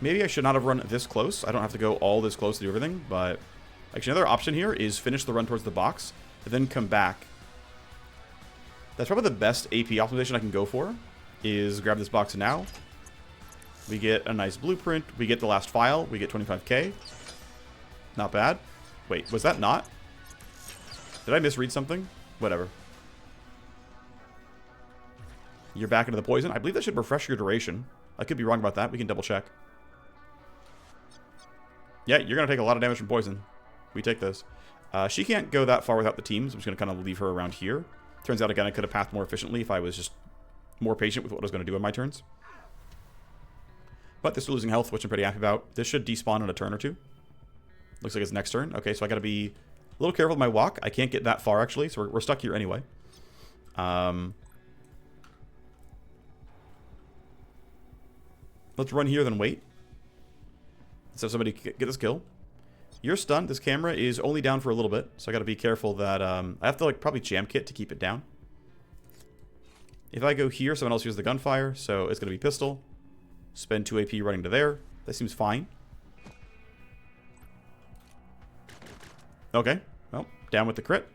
Maybe I should not have run this close. I don't have to go all this close to do everything, but actually another option here is finish the run towards the box, and then come back. That's probably the best AP optimization I can go for, is grab this box now. We get a nice blueprint. We get the last file. We get 25k. Not bad. Wait, was that not? Did I misread something? Whatever. You're back into the poison. I believe that should refresh your duration. I could be wrong about that. We can double check. Yeah, you're going to take a lot of damage from poison. We take those. She can't go that far without the teams. I'm just going to kind of leave her around here. Turns out, again, I could have pathed more efficiently if I was just more patient with what I was going to do in my turns. But they're still losing health, which I'm pretty happy about. This should despawn in a turn or 2. Looks like it's next turn. Okay, so I got to be a little careful with my walk. I can't get that far, actually, so we're stuck here anyway. Let's run here, then wait. Let's have somebody get this kill. You're stunned. This camera is only down for a little bit, so I got to be careful that... I have to, like, probably jam kit to keep it down. If I go here, someone else uses the gunfire, so it's going to be pistol. Spend 2 AP running to there. That seems fine. Okay. Well, down with the crit.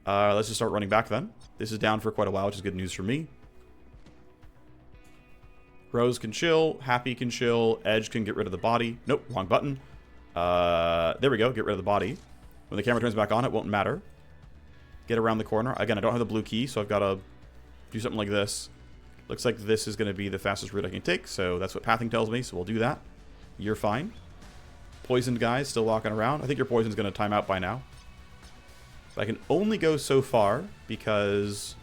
Let's just start running back then. This is down for quite a while, which is good news for me. Rose can chill. Happy can chill. Edge can get rid of the body. Nope, wrong button. There we go. Get rid of the body. When the camera turns back on, it won't matter. get around the corner. Again, I don't have the blue key, so I've got to do something like this. Looks like this is going to be the fastest route I can take, so that's what pathing tells me, so we'll do that. You're fine. Poisoned guys still walking around. I think your poison's going to time out by now. But I can only go so far because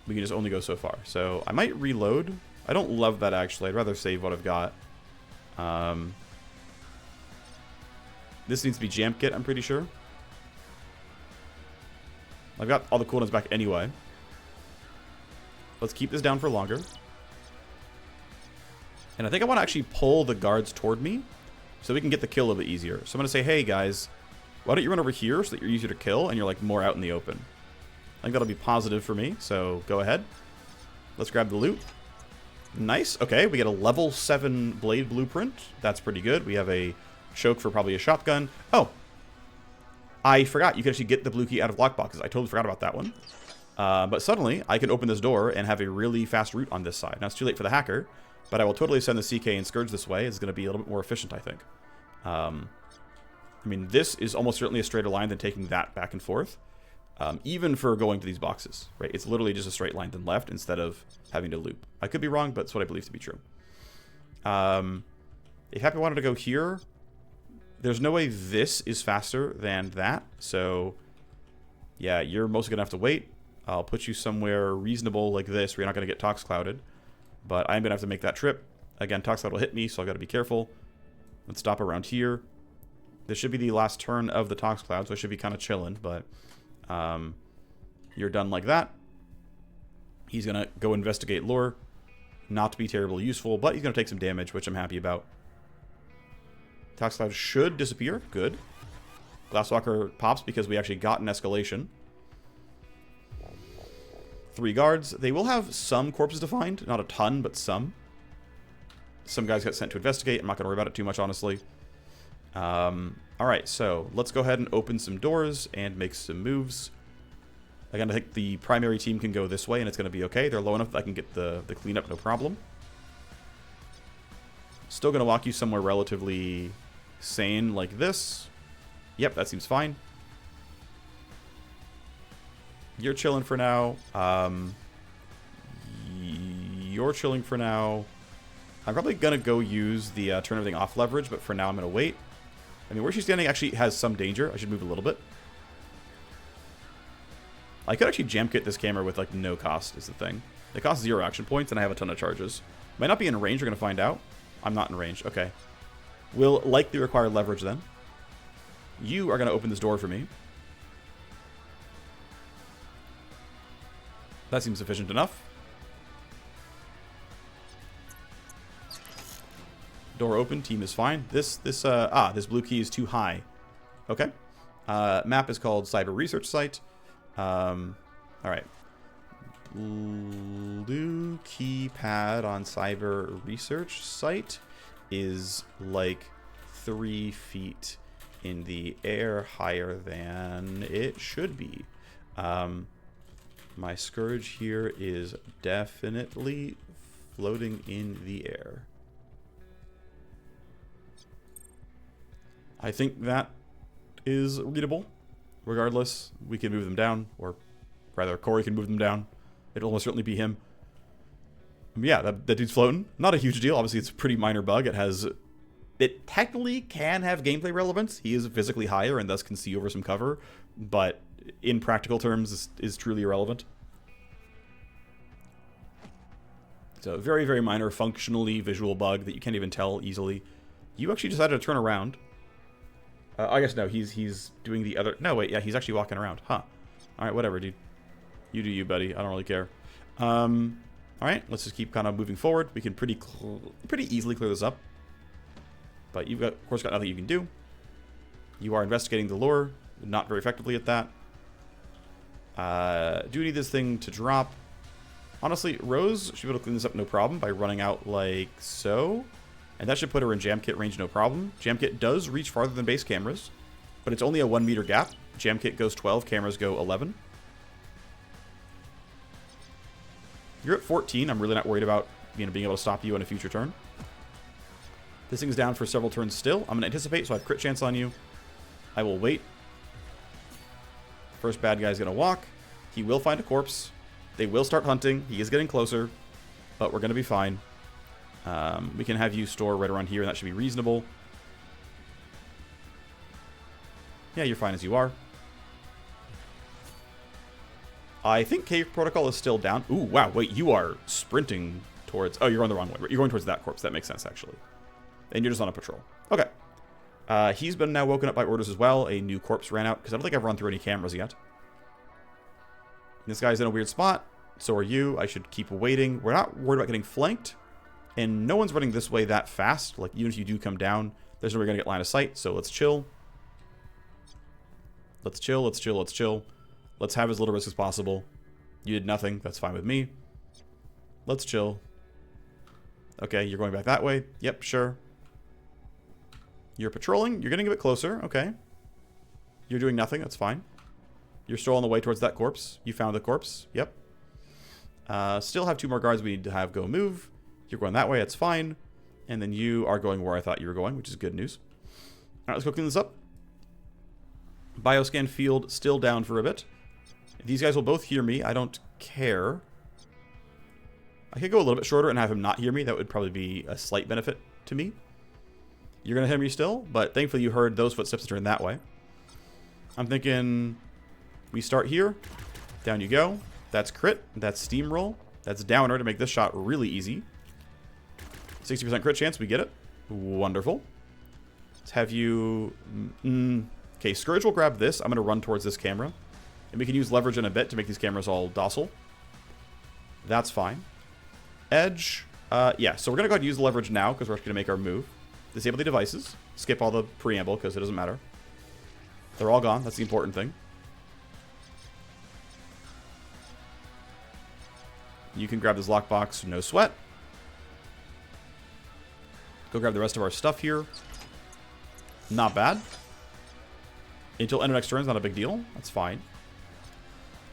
we can just only go so far. So I might reload. I don't love that, actually. I'd rather save what I've got. This needs to be jam kit, I'm pretty sure. I've got all the cooldowns back anyway. Let's keep this down for longer. And I think I want to actually pull the guards toward me so we can get the kill a bit easier. So I'm going to say, hey guys, why don't you run over here so that you're easier to kill and you're like more out in the open. I think that'll be positive for me, so go ahead. Let's grab the loot. Nice. Okay, we get a level 7 blade blueprint. That's pretty good. We have a choke for probably a shotgun. Oh, I forgot. You can actually get the blue key out of lockboxes. I totally forgot about that one. But suddenly, I can open this door and have a really fast route on this side. Now, it's too late for the hacker, but I will totally send the CK and Scourge this way. It's going to be a little bit more efficient, I think. I mean, this is almost certainly a straighter line than taking that back and forth. Even for going to these boxes, right? It's literally just a straight line than left instead of having to loop. I could be wrong, but it's what I believe to be true. If Happy wanted to go here, there's no way this is faster than that. So, yeah, you're mostly going to have to wait. I'll put you somewhere reasonable like this where you're not going to get Tox Clouded. But I'm going to have to make that trip. Again, Tox Cloud will hit me, so I've got to be careful. Let's stop around here. This should be the last turn of the Tox Cloud, so I should be kind of chilling, but you're done like that. He's going to go investigate lore. Not to be terribly useful, but he's going to take some damage, which I'm happy about. Tox Cloud should disappear. Good. Glasswalker pops because we actually got an escalation. 3 guards. They will have some corpses to find. Not a ton, but some. Some guys got sent to investigate. I'm not going to worry about it too much, honestly. Alright, so let's go ahead and open some doors and make some moves. Again, I think the primary team can go this way and it's going to be okay. They're low enough that I can get the cleanup, no problem. Still going to walk you somewhere relatively sane like this. Yep, that seems fine. You're chilling for now. You're chilling for now. I'm probably going to go use the turn everything off leverage, but for now I'm going to wait. I mean, where she's standing actually has some danger. I should move a little bit. I could actually jam kit this camera with, like, no cost is the thing. It costs 0 action points, and I have a ton of charges. Might not be in range. We're going to find out. I'm not in range. Okay. Will likely require leverage, then. You are going to open this door for me. That seems sufficient enough. Door open. Team is fine. This blue key is too high. Okay. Map is called Cyber Research Site. All right. Blue keypad on Cyber Research Site is like 3 feet in the air, higher than it should be. My Scourge here is definitely floating in the air. I think that is readable. Regardless, we can move them down, or rather, Corey can move them down. It'll almost certainly be him. Yeah, that dude's floating. Not a huge deal. Obviously, it's a pretty minor bug. It technically can have gameplay relevance. He is physically higher and thus can see over some cover, but in practical terms, is truly irrelevant. It's a very, very minor, functionally visual bug that you can't even tell easily. You actually decided to turn around. I guess no, he's doing the other... No, wait, yeah, he's actually walking around. Huh. Alright, whatever, dude. You do you, buddy. I don't really care. Alright, let's just keep kind of moving forward. We can pretty easily clear this up. But you've got, of course, got nothing you can do. You are investigating the lore. Not very effectively at that. Do need this thing to drop. Honestly, Rose should be able to clean this up no problem by running out like so. And that should put her in jam kit range no problem. Jam kit does reach farther than base cameras, but it's only a 1 meter gap. Jam kit goes 12, cameras go 11. You're at 14. I'm really not worried about being able to stop you on a future turn. This thing's down for several turns still. I'm going to anticipate, so I have crit chance on you. I will wait. First bad guy's going to walk. He will find a corpse. They will start hunting. He is getting closer, but we're going to be fine. We can have you store right around here, and that should be reasonable. Yeah, you're fine as you are. I think Cave Protocol is still down. Ooh, wow, wait, you are sprinting towards... Oh, you're going the wrong way. You're going towards that corpse. That makes sense, actually. And you're just on a patrol. Okay. He's been now woken up by orders as well. A new corpse ran out, because I don't think I've run through any cameras yet. This guy's in a weird spot. So are you. I should keep waiting. We're not worried about getting flanked. And no one's running this way that fast. Like, even if you do come down, there's no way we're going to get line of sight. So let's chill. Let's chill, let's chill, let's chill. Let's have as little risk as possible. You did nothing. That's fine with me. Let's chill. Okay, you're going back that way. Yep, sure. You're patrolling. You're getting a bit closer. Okay. You're doing nothing. That's fine. You're still on the way towards that corpse. You found the corpse. Yep. Still have 2 more guards we need to have go move. You're going that way. That's fine. And then you are going where I thought you were going, which is good news. All right, let's go clean this up. Bioscan field still down for a bit. These guys will both hear me. I don't care. I could go a little bit shorter and have him not hear me. That would probably be a slight benefit to me. You're going to hear me still, but thankfully you heard those footsteps turn that way. I'm thinking we start here. Down you go. That's crit. That's steamroll. That's downer to make this shot really easy. 60% crit chance. We get it. Wonderful. Let's have you... Okay, Scourge will grab this. I'm going to run towards this camera. And we can use leverage in a bit to make these cameras all docile. That's fine. Edge. Yeah, so we're going to go ahead and use the leverage now because we're actually going to make our move. Disable the devices. Skip all the preamble because it doesn't matter. They're all gone. That's the important thing. You can grab this lockbox. No sweat. Go grab the rest of our stuff here. Not bad. Until end of next turn is not a big deal. That's fine.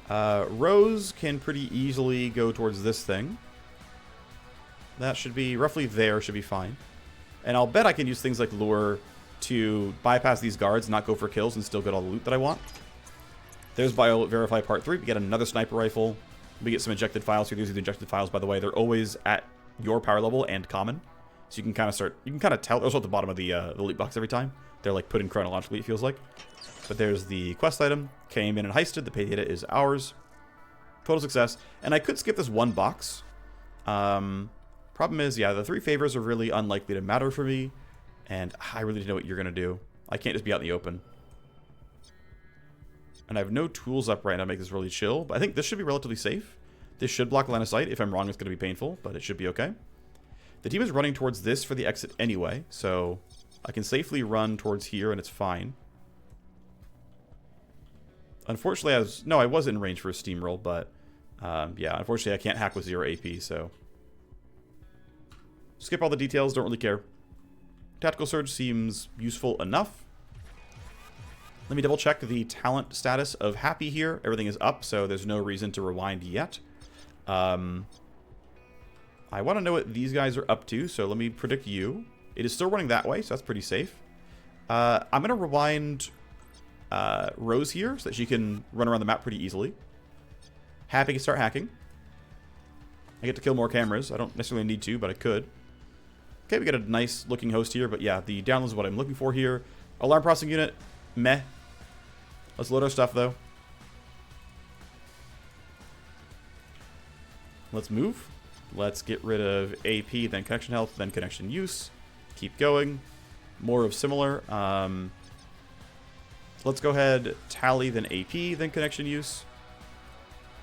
Rose can pretty easily go towards this thing. That should be roughly there. Should be fine. And I'll bet I can use things like Lure to bypass these guards, not go for kills, and still get all the loot that I want. There's Bio Verify Part 3. We get another sniper rifle. We get some injected files here. These are the injected files, by the way. They're always at your power level and common. So you can kind of start... You can kind of tell... They're also at the bottom of the loot box every time. They're like put in chronologically, it feels like. But there's the quest item. Came in and heisted. The pay data is ours. Total success. And I could skip this one box. Problem is, yeah, the 3 favors are really unlikely to matter for me. And I really need to know what you're going to do. I can't just be out in the open. And I have no tools up right now to make this really chill. But I think this should be relatively safe. This should block line of sight. If I'm wrong, it's going to be painful. But it should be okay. The team is running towards this for the exit anyway. So I can safely run towards here and it's fine. Unfortunately, I was in range for a steamroll. But yeah, unfortunately, I can't hack with 0 AP. So skip all the details. Don't really care. Tactical Surge seems useful enough. Let me double check the talent status of Happy here. Everything is up, so there's no reason to rewind yet. I want to know what these guys are up to, so let me predict you. It is still running that way, so that's pretty safe. I'm going to rewind Rose here so that she can run around the map pretty easily. Happy can start hacking. I get to kill more cameras. I don't necessarily need to, but I could. Okay, we got a nice looking host here, but yeah, the download is what I'm looking for here. Alarm processing unit, meh. Let's load our stuff though. Let's move. Let's get rid of AP, then connection health, then connection use. Keep going. More of similar. Let's go ahead, tally, then AP, then connection use.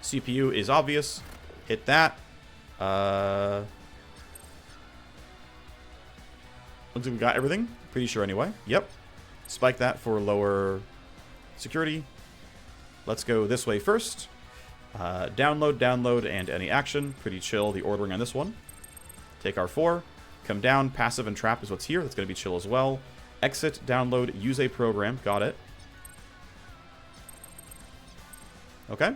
CPU is obvious. Hit that. Looks like we got everything. Pretty sure anyway. Yep. Spike that for lower security. Let's go this way first. Download, and any action. Pretty chill, the ordering on this one. Take our 4. Come down. Passive and trap is what's here. That's going to be chill as well. Exit, download, use a program. Got it. Okay.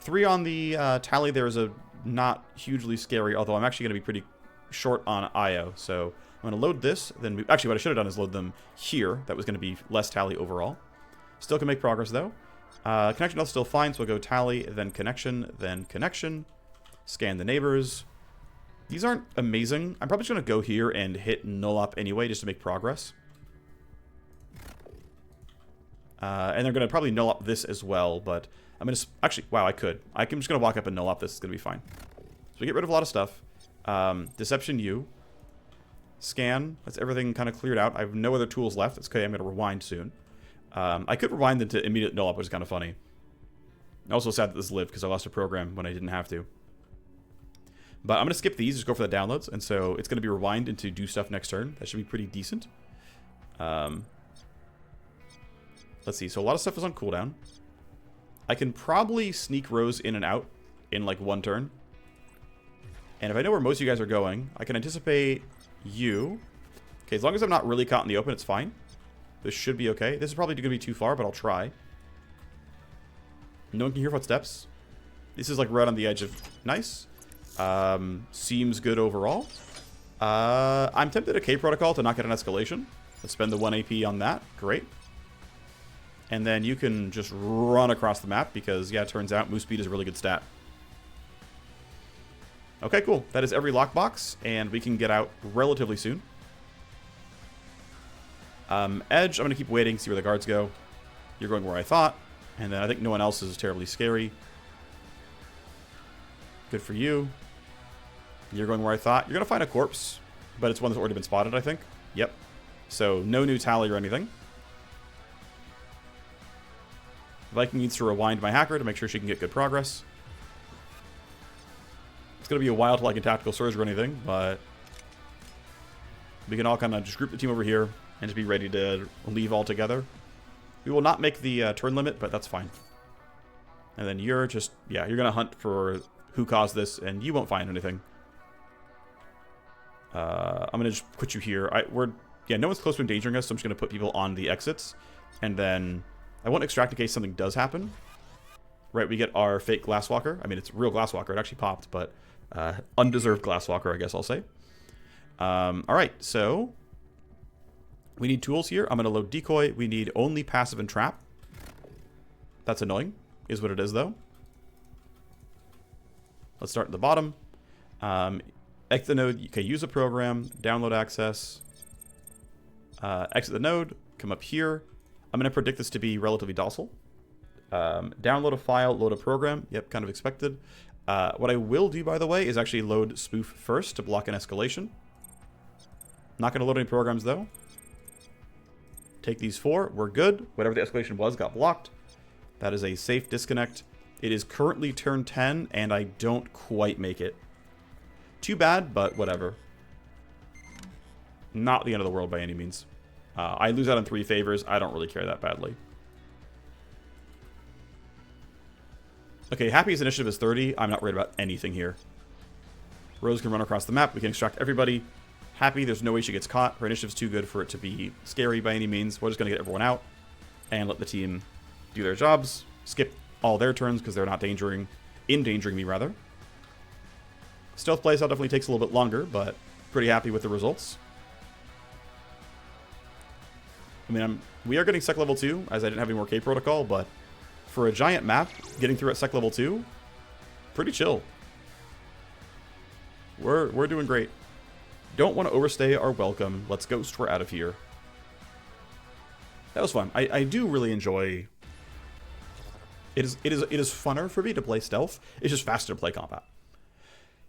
3 on the tally. There is a not hugely scary, although I'm actually going to be pretty short on IO. So I'm going to load this. Then actually, what I should have done is load them here. That was going to be less tally overall. Still can make progress, though. Connection health still fine, so we'll go tally, then connection, then connection. Scan the neighbors. These aren't amazing. I'm probably just going to go here and hit null up anyway, just to make progress. And they're going to probably null up this as well, but I'm going to... Actually, wow, I could. I'm just going to walk up and null up this. It's going to be fine. So we get rid of a lot of stuff. Deception U. Scan. That's everything kind of cleared out. I have no other tools left. It's okay. I'm going to rewind soon. I could rewind them to immediate null up, which is kind of funny. Also sad that this lived because I lost a program when I didn't have to. But I'm going to skip these, just go for the downloads. And so it's going to be rewind into do stuff next turn. That should be pretty decent. Let's see. So a lot of stuff is on cooldown. I can probably sneak rows in and out in like one turn. And if I know where most of you guys are going, I can anticipate you. Okay, as long as I'm not really caught in the open, it's fine. This should be okay. This is probably going to be too far, but I'll try. No one can hear footsteps. This is like right on the edge of... Nice. Seems good overall. I'm tempted a K protocol to not get an escalation. Let's spend the 1 AP on that. Great. And then you can just run across the map because, yeah, it turns out move speed is a really good stat. Okay, cool. That is every lockbox, and we can get out relatively soon. Edge, I'm going to keep waiting, see where the guards go. You're going where I thought, and then I think no one else is terribly scary. Good for you. You're going where I thought. You're going to find a corpse, but it's one that's already been spotted, I think. Yep. So no new tally or anything. Viking needs to rewind my hacker to make sure she can get good progress. It's going to be a while till I can tactical surge or anything, but we can all kind of just group the team over here and just be ready to leave all together. We will not make the turn limit, but that's fine. And then you're just, yeah, you're going to hunt for who caused this, and you won't find anything. I'm going to just put you here. Yeah, no one's close to endangering us, so I'm just going to put people on the exits. And then I won't extract in case something does happen. Right, we get our fake Glasswalker. I mean, it's real Glasswalker. It actually popped, but undeserved Glasswalker, I guess I'll say. All right, so we need tools here. I'm going to load Decoy. We need only Passive and Trap. That's annoying, is what it is, though. Let's start at the bottom. Exit the node. Okay, use a program. Download access. Exit the node. Come up here. I'm going to predict this to be relatively docile. Download a file, load a program. Yep, kind of expected. What I will do, by the way, is actually load spoof first to block an escalation. Not going to load any programs, though. Take these 4. We're good. Whatever the escalation was got blocked. That is a safe disconnect. It is currently turn 10, and I don't quite make it. Too bad, but whatever. Not the end of the world by any means. I lose out on 3 favors. I don't really care that badly. Okay, Happy's initiative is 30. I'm not worried about anything here. Rose can run across the map. We can extract everybody. Happy, there's no way she gets caught. Her initiative's too good for it to be scary by any means. We're just going to get everyone out and let the team do their jobs. Skip all their turns because they're not endangering me, rather. Stealth playstyle definitely takes a little bit longer, but pretty happy with the results. I mean, we are getting sec level 2, as I didn't have any more K protocol, but for a giant map, getting through at sec level 2, pretty chill. We're doing great. Don't want to overstay our welcome. Let's ghost. We're out of here. That was fun. I do really enjoy... It is funner for me to play stealth. It's just faster to play combat.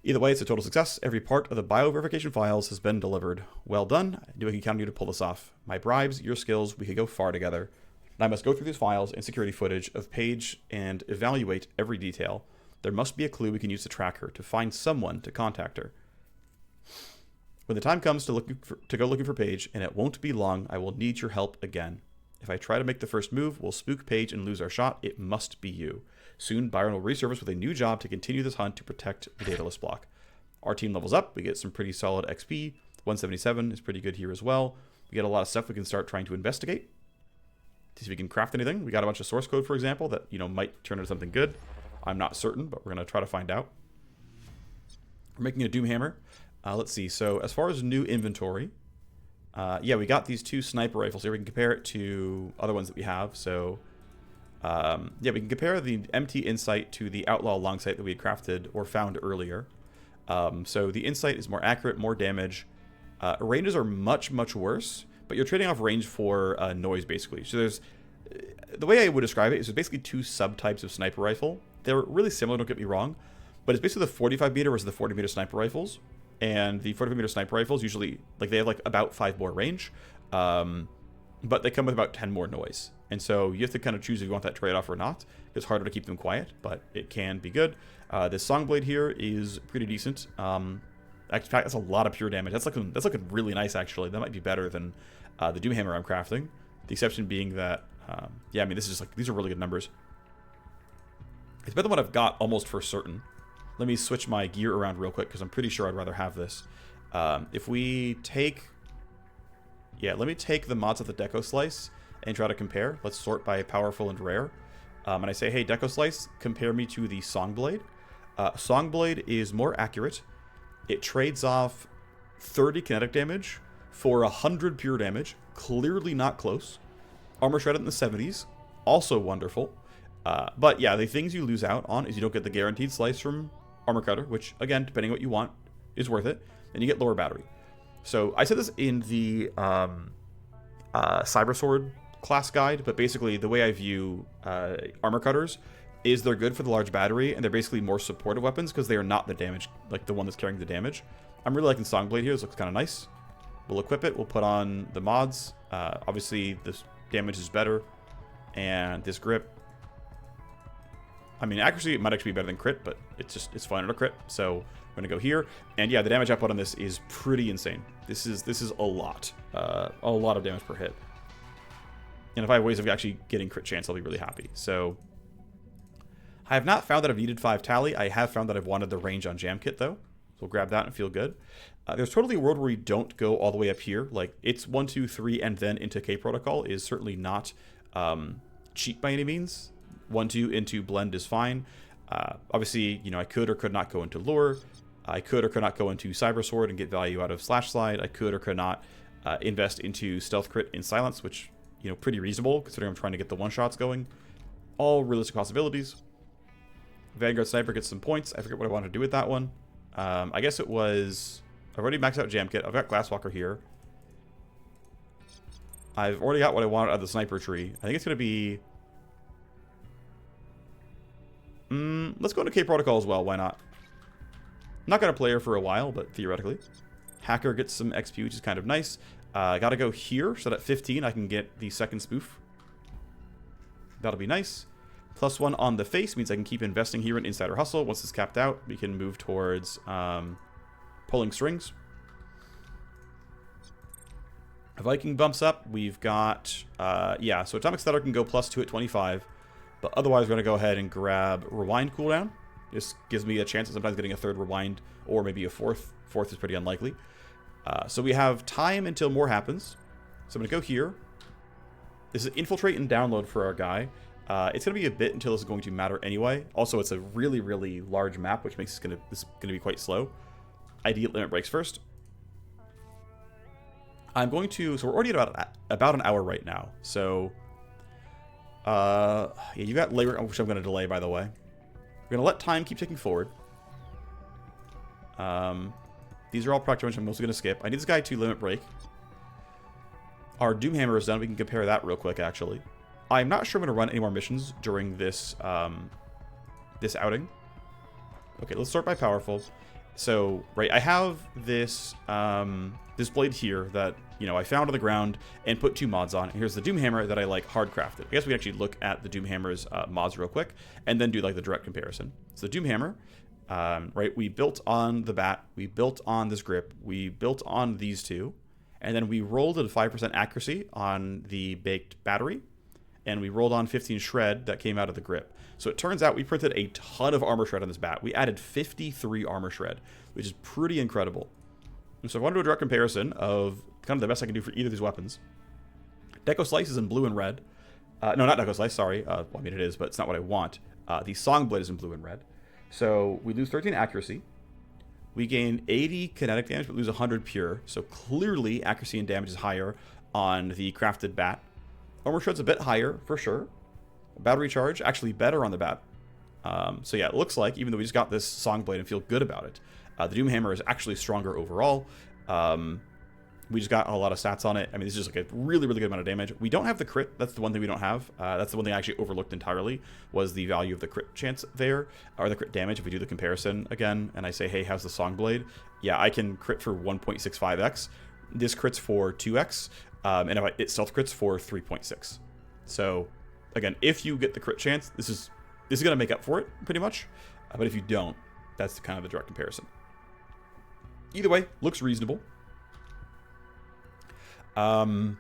Either way, it's a total success. Every part of the bioverification files has been delivered. Well done. I do count on you to pull this off. My bribes, your skills, we could go far together. I must go through these files and security footage of Paige and evaluate every detail. There must be a clue we can use to track her, to find someone to contact her. When the time comes to go looking for Paige, and it won't be long, I will need your help again. If I try to make the first move, we'll spook Paige and lose our shot. It must be you. Soon, Byron will resurface with a new job to continue this hunt to protect the Daedalus Bloc. Our team levels up. We get some pretty solid XP. 177 is pretty good here as well. We get a lot of stuff we can start trying to investigate. To see if we can craft anything. We got a bunch of source code, for example, that, you know, might turn into something good. I'm not certain, but we're going to try to find out. We're making a Doom Hammer. Let's see. So as far as new inventory, Yeah, we got these 2 sniper rifles here. We can compare it to other ones that we have. So, yeah, we can compare the MT Insight to the Outlaw long sight that we had crafted or found earlier. So the Insight is more accurate, more damage. Ranges are much, much worse, but you're trading off range for noise, basically. So there's... The way I would describe it is there's basically 2 subtypes of sniper rifle. They're really similar, don't get me wrong, but it's basically the 45 meter versus the 40 meter sniper rifles. And the 45 meter sniper rifles usually, like, they have like about 5 more range, but they come with about 10 more noise. And so you have to kind of choose if you want that trade-off or not. It's harder to keep them quiet, but it can be good. This Songblade here is pretty decent. In fact, that's a lot of pure damage. That's looking really nice, actually. That might be better than the Doomhammer I'm crafting. The exception being that, yeah, I mean, this is just like, these are really good numbers. It's better than what I've got almost for certain. Let me switch my gear around real quick because I'm pretty sure I'd rather have this. If we take... Yeah, let me take the mods of the Deco Slice and try to compare. Let's sort by powerful and rare. And I say, hey, Deco Slice, compare me to the Songblade. Songblade is more accurate. It trades off 30 kinetic damage for 100 pure damage. Clearly not close. Armor shredded in the 70s. Also wonderful. But yeah, the things you lose out on is you don't get the guaranteed slice from Armor Cutter, which, again, depending on what you want, is worth it. And you get lower battery. So I said this in the Cyber Sword class guide, but basically the way I view Armor Cutters is they're good for the large battery, and they're basically more supportive weapons because they are not the damage, like the one that's carrying the damage. I'm really liking Songblade here. This looks kind of nice. We'll equip it. We'll put on the mods. Obviously, this damage is better. And this grip, I mean, accuracy might actually be better than crit, but it's fine on a crit. So I'm going to go here. And yeah, the damage output on this is pretty insane. This is a lot of damage per hit. And if I have ways of actually getting crit chance, I'll be really happy. So I have not found that I've needed 5 tally. I have found that I've wanted the range on Jam Kit, though. So we'll grab that and feel good. There's totally a world where you don't go all the way up here. Like, it's 1, 2, 3, and then into K Protocol is certainly not cheap by any means. 1, 2 into Blend is fine. Obviously, you know, I could or could not go into Lure. I could or could not go into Cyber Sword and get value out of Slash Slide. I could or could not invest into Stealth Crit in Silence, which, you know, pretty reasonable considering I'm trying to get the one-shots going. All realistic possibilities. Vanguard-Sniper gets some points. I forget what I wanted to do with that one. I guess it was... I've already maxed out Jam Kit. I've got Glasswalker here. I've already got what I wanted out of the Sniper Tree. I think it's going to be... let's go into K Protocol as well. Why not? I'm not going to play her for a while, but theoretically. Hacker gets some XP, which is kind of nice. Gotta go here, so that at 15 I can get the second spoof. That'll be nice. +1 on the face means I can keep investing here in Insider Hustle. Once it's capped out, we can move towards pulling strings. Viking bumps up. We've got, yeah, so Atomic Stutter can go +2 at 25. But otherwise, we're going to go ahead and grab Rewind cooldown. This gives me a chance of sometimes getting a 3rd Rewind, or maybe a 4th. 4th is pretty unlikely. So we have time until more happens. So I'm going to go here. This is Infiltrate and Download for our guy. It's going to be a bit until this is going to matter anyway. Also, it's a really, really large map, which makes this going to be quite slow. ID at limit breaks first. I'm going to... So we're already at about an hour right now. So... yeah, you got labor, which I'm going to delay, by the way. We're going to let time keep ticking forward. These are all proc damage I'm mostly going to skip. I need this guy to limit break. Our Doomhammer is done. We can compare that real quick, actually. I'm not sure I'm going to run any more missions during this this outing. Okay, let's start by powerful. So, right, I have this this blade here that, you know, I found on the ground and put 2 mods on. And here's the Doomhammer that I, like, hard crafted. I guess we actually look at the Doomhammer's mods real quick and then do, like, the direct comparison. So the Doomhammer, right, we built on the bat, we built on this grip, we built on these 2, and then we rolled at a 5% accuracy on the baked battery, and we rolled on 15 shred that came out of the grip. So it turns out we printed a ton of armor shred on this bat. We added 53 armor shred, which is pretty incredible. And so if I want to do a direct comparison of kind of the best I can do for either of these weapons, Deco Slice is in blue and red. No, not Deco Slice, sorry. Well, I mean, it is, but it's not what I want. The Songblade is in blue and red. So we lose 13 accuracy. We gain 80 kinetic damage, but lose 100 pure. So clearly, accuracy and damage is higher on the crafted bat. Armor shred's a bit higher, for sure. Battery charge, actually better on the bat. So yeah, it looks like, even though we just got this Song Blade and feel good about it, the Doom Hammer is actually stronger overall. We just got a lot of stats on it. I mean, this is just like a really, really good amount of damage. We don't have the crit. That's the one thing we don't have. That's the one thing I actually overlooked entirely, was the value of the crit chance there, or the crit damage if we do the comparison again, and I say, hey, how's the Song Blade? Yeah, I can crit for 1.65x. This crits for 2x, and if it stealth crits for 3.6. So, again, if you get the crit chance, this is going to make up for it, pretty much. But if you don't, that's kind of the direct comparison. Either way, looks reasonable. I'm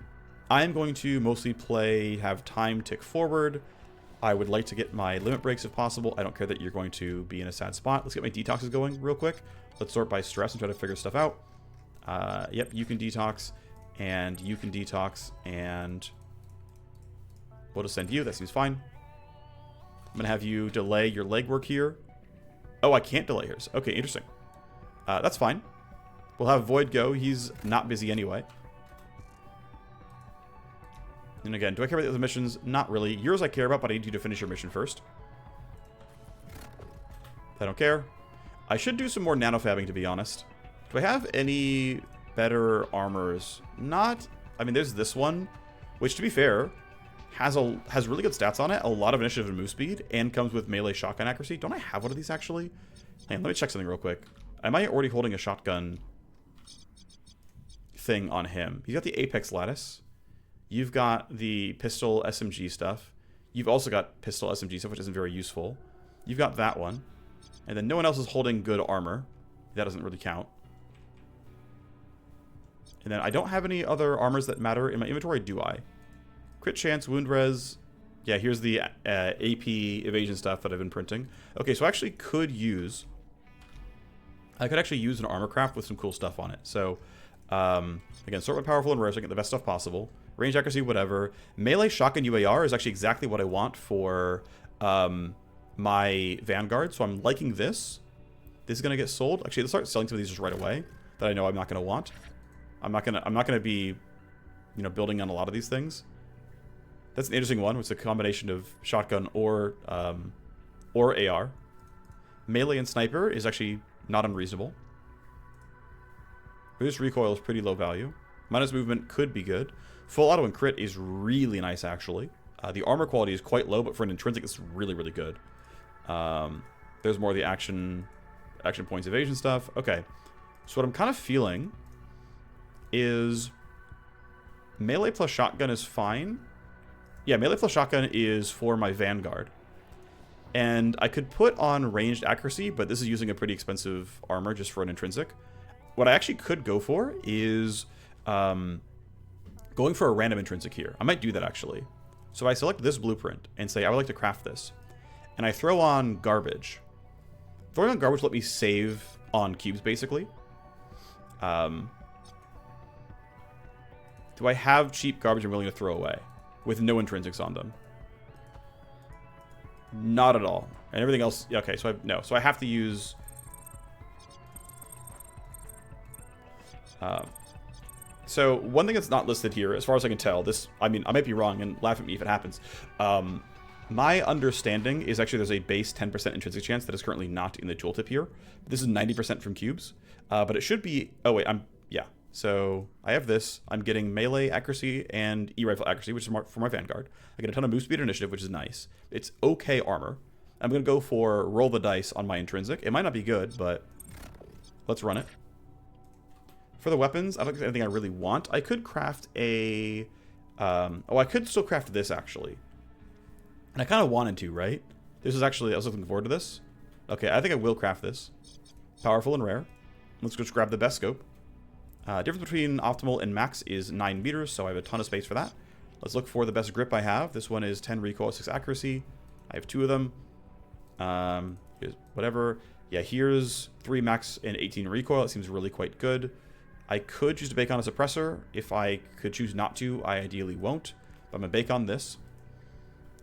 going to mostly have time tick forward. I would like to get my limit breaks if possible. I don't care that you're going to be in a sad spot. Let's get my detoxes going real quick. Let's sort by stress and try to figure stuff out. Yep, you can detox, and you can detox, and we'll just send you. That seems fine. I'm going to have you delay your legwork here. Oh, I can't delay hers. Okay, interesting. That's fine. We'll have Void go. He's not busy anyway. And again, do I care about the other missions? Not really. Yours I care about, but I need you to finish your mission first. I don't care. I should do some more nanofabbing, to be honest. Do I have any better armors? Not... I mean, there's this one, which, to be fair, has really good stats on it. A lot of initiative and move speed, and comes with melee shotgun accuracy. Don't I have one of these, actually? Hang on, let me check something real quick. Am I already holding a shotgun thing on him? He's got the Apex Lattice. You've got the pistol SMG stuff. You've also got pistol SMG stuff, which isn't very useful. You've got that one. And then no one else is holding good armor. That doesn't really count. And then I don't have any other armors that matter in my inventory, do I? Crit chance, wound res. Yeah, here's the AP evasion stuff that I've been printing. Okay, so I actually could use... I could actually use an armor craft with some cool stuff on it. So, again, sort with powerful and rare so I get the best stuff possible. Range accuracy, whatever. Melee shotgun UAR is actually exactly what I want for my Vanguard. So I'm liking this. This is gonna get sold. Actually, let's start selling some of these just right away that I know I'm not gonna want. I'm not gonna be, you know, building on a lot of these things. That's an interesting one. It's a combination of shotgun or AR. Melee and sniper is actually not unreasonable. Reduced recoil is pretty low value. Minus movement could be good. Full auto and crit is really nice, actually. The armor quality is quite low, but for an intrinsic, it's really, really good. There's more of the action points evasion stuff. Okay. So what I'm kind of feeling is melee plus shotgun is fine. Yeah, melee plus shotgun is for my Vanguard. And I could put on ranged accuracy, but this is using a pretty expensive armor just for an intrinsic. What I actually could go for is... going for a random intrinsic here. I might do that, actually. So I select this blueprint and say, I would like to craft this. And I throw on garbage. Throwing on garbage will let me save on cubes, basically. Do I have cheap garbage I'm willing to throw away with no intrinsics on them? Not at all. And everything else... Okay, so So I have to use... So one thing that's not listed here, as far as I can tell, this, I mean, I might be wrong and laugh at me if it happens. My understanding is actually there's a base 10% intrinsic chance that is currently not in the tooltip here. This is 90% from cubes, but it should be, oh wait, yeah. So I have this, I'm getting melee accuracy and E-rifle accuracy, which is for my Vanguard. I get a ton of move speed and initiative, which is nice. It's okay armor. I'm going to go for roll the dice on my intrinsic. It might not be good, but let's run it. For the weapons, I don't think there's anything I really want. I could craft a... I could still craft this, actually. And I kind of wanted to, right? This is actually... I was looking forward to this. Okay, I think I will craft this. Powerful and rare. Let's just grab the best scope. Difference between optimal and max is 9 meters, so I have a ton of space for that. Let's look for the best grip I have. This one is 10 recoil, 6 accuracy. I have 2 of them. Here's whatever. Yeah, here's 3 max and 18 recoil. It seems really quite good. I could choose to bake on a suppressor. If I could choose not to, I ideally won't. But I'm going to bake on this.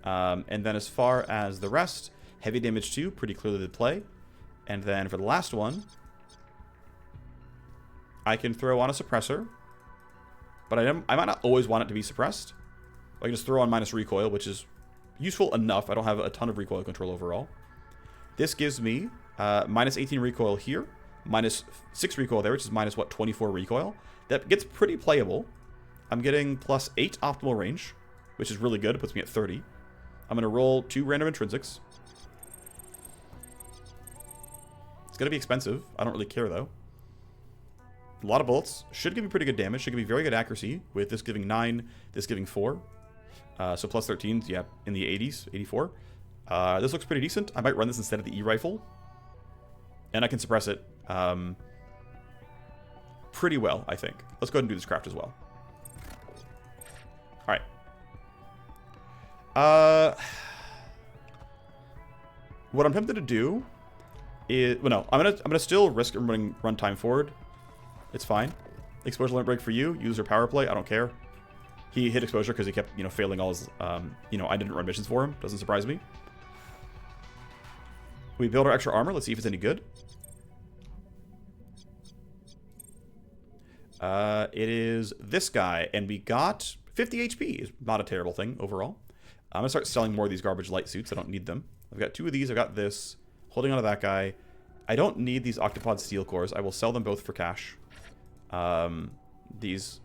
And then as far as the rest, heavy damage 2, pretty clearly the play. And then for the last one, I can throw on a suppressor. But I might not always want it to be suppressed. I can just throw on minus recoil, which is useful enough. I don't have a ton of recoil control overall. This gives me minus 18 recoil here, minus 6 recoil there, which is minus, what, 24 recoil. That gets pretty playable. I'm getting plus 8 optimal range, which is really good. It puts me at 30. I'm going to roll 2 random intrinsics. It's going to be expensive. I don't really care, though. A lot of bullets. Should give me pretty good damage. Should give me very good accuracy, with this giving 9, this giving 4. So plus 13, yeah, in the 80s, 84. This looks pretty decent. I might run this instead of the E-rifle. And I can suppress it pretty well, I think. Let's go ahead and do this craft as well. Alright. What I'm tempted to do is... Well, no. I'm gonna still risk running runtime forward. It's fine. Exposure limit break for you. User power play. I don't care. He hit exposure because he kept, failing all his... I didn't run missions for him. Doesn't surprise me. We build our extra armor. Let's see if it's any good. It is this guy, and we got 50 HP. Is not a terrible thing overall. I'm gonna start selling more of these garbage light suits. I don't need them. I've got 2 of these. I've got this. Holding on to that guy. I don't need these octopod steel cores. I will sell them both for cash. These.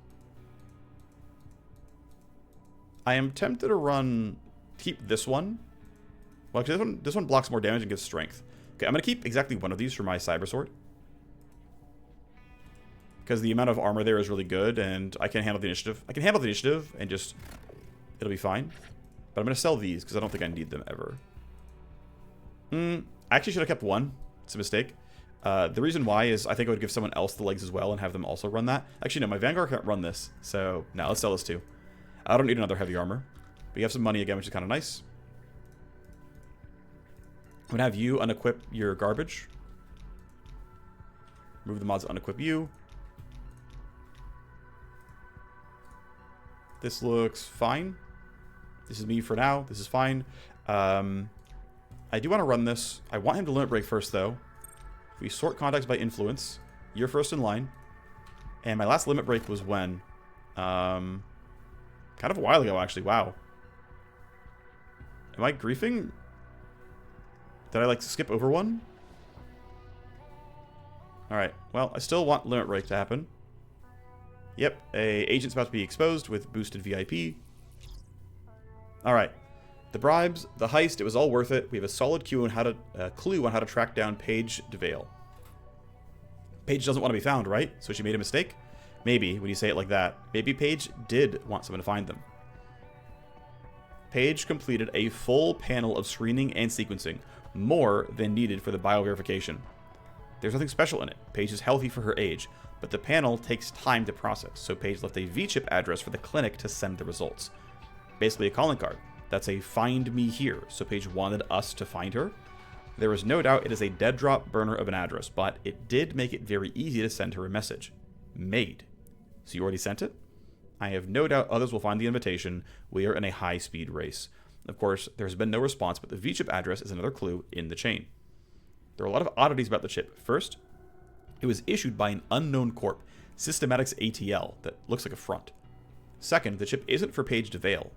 I am tempted to keep this one. Well, actually, this one blocks more damage and gives strength. Okay, I'm gonna keep exactly one of these for my cyber sword. Because the amount of armor there is really good, and I can handle the initiative. I can handle the initiative, and just... It'll be fine. But I'm going to sell these, because I don't think I need them ever. I actually should have kept one. It's a mistake. The reason why is I think I would give someone else the legs as well, and have them also run that. Actually, no, my Vanguard can't run this. So, no, let's sell this too. I don't need another heavy armor. But you have some money again, which is kind of nice. I'm going to have you unequip your garbage. Move the mods to unequip you. This looks fine. This is me for now. This is fine. I do want to run this. I want him to limit break first, though. If we sort contacts by influence, you're first in line. And my last limit break was when? Kind of a while ago, actually. Wow. Am I griefing? Did I, skip over one? Alright. Well, I still want limit break to happen. Yep, agent's about to be exposed with boosted VIP. Alright. The bribes, the heist, it was all worth it. We have a solid clue on how to track down Paige DeVale. Paige doesn't want to be found, right? So she made a mistake? Maybe, when you say it like that. Maybe Paige did want someone to find them. Paige completed a full panel of screening and sequencing, more than needed for the bioverification. There's nothing special in it. Paige is healthy for her age. But the panel takes time to process, so Paige left a V-chip address for the clinic to send the results. Basically a calling card. That's a find me here, so Paige wanted us to find her. There is no doubt it is a dead drop burner of an address, but it did make it very easy to send her a message. Made. So you already sent it? I have no doubt others will find the invitation. We are in a high-speed race. Of course, there has been no response, but the V-chip address is another clue in the chain. There are a lot of oddities about the chip. First, it was issued by an unknown corp, Systematics ATL, that looks like a front. Second, the chip isn't for Paige DeVale.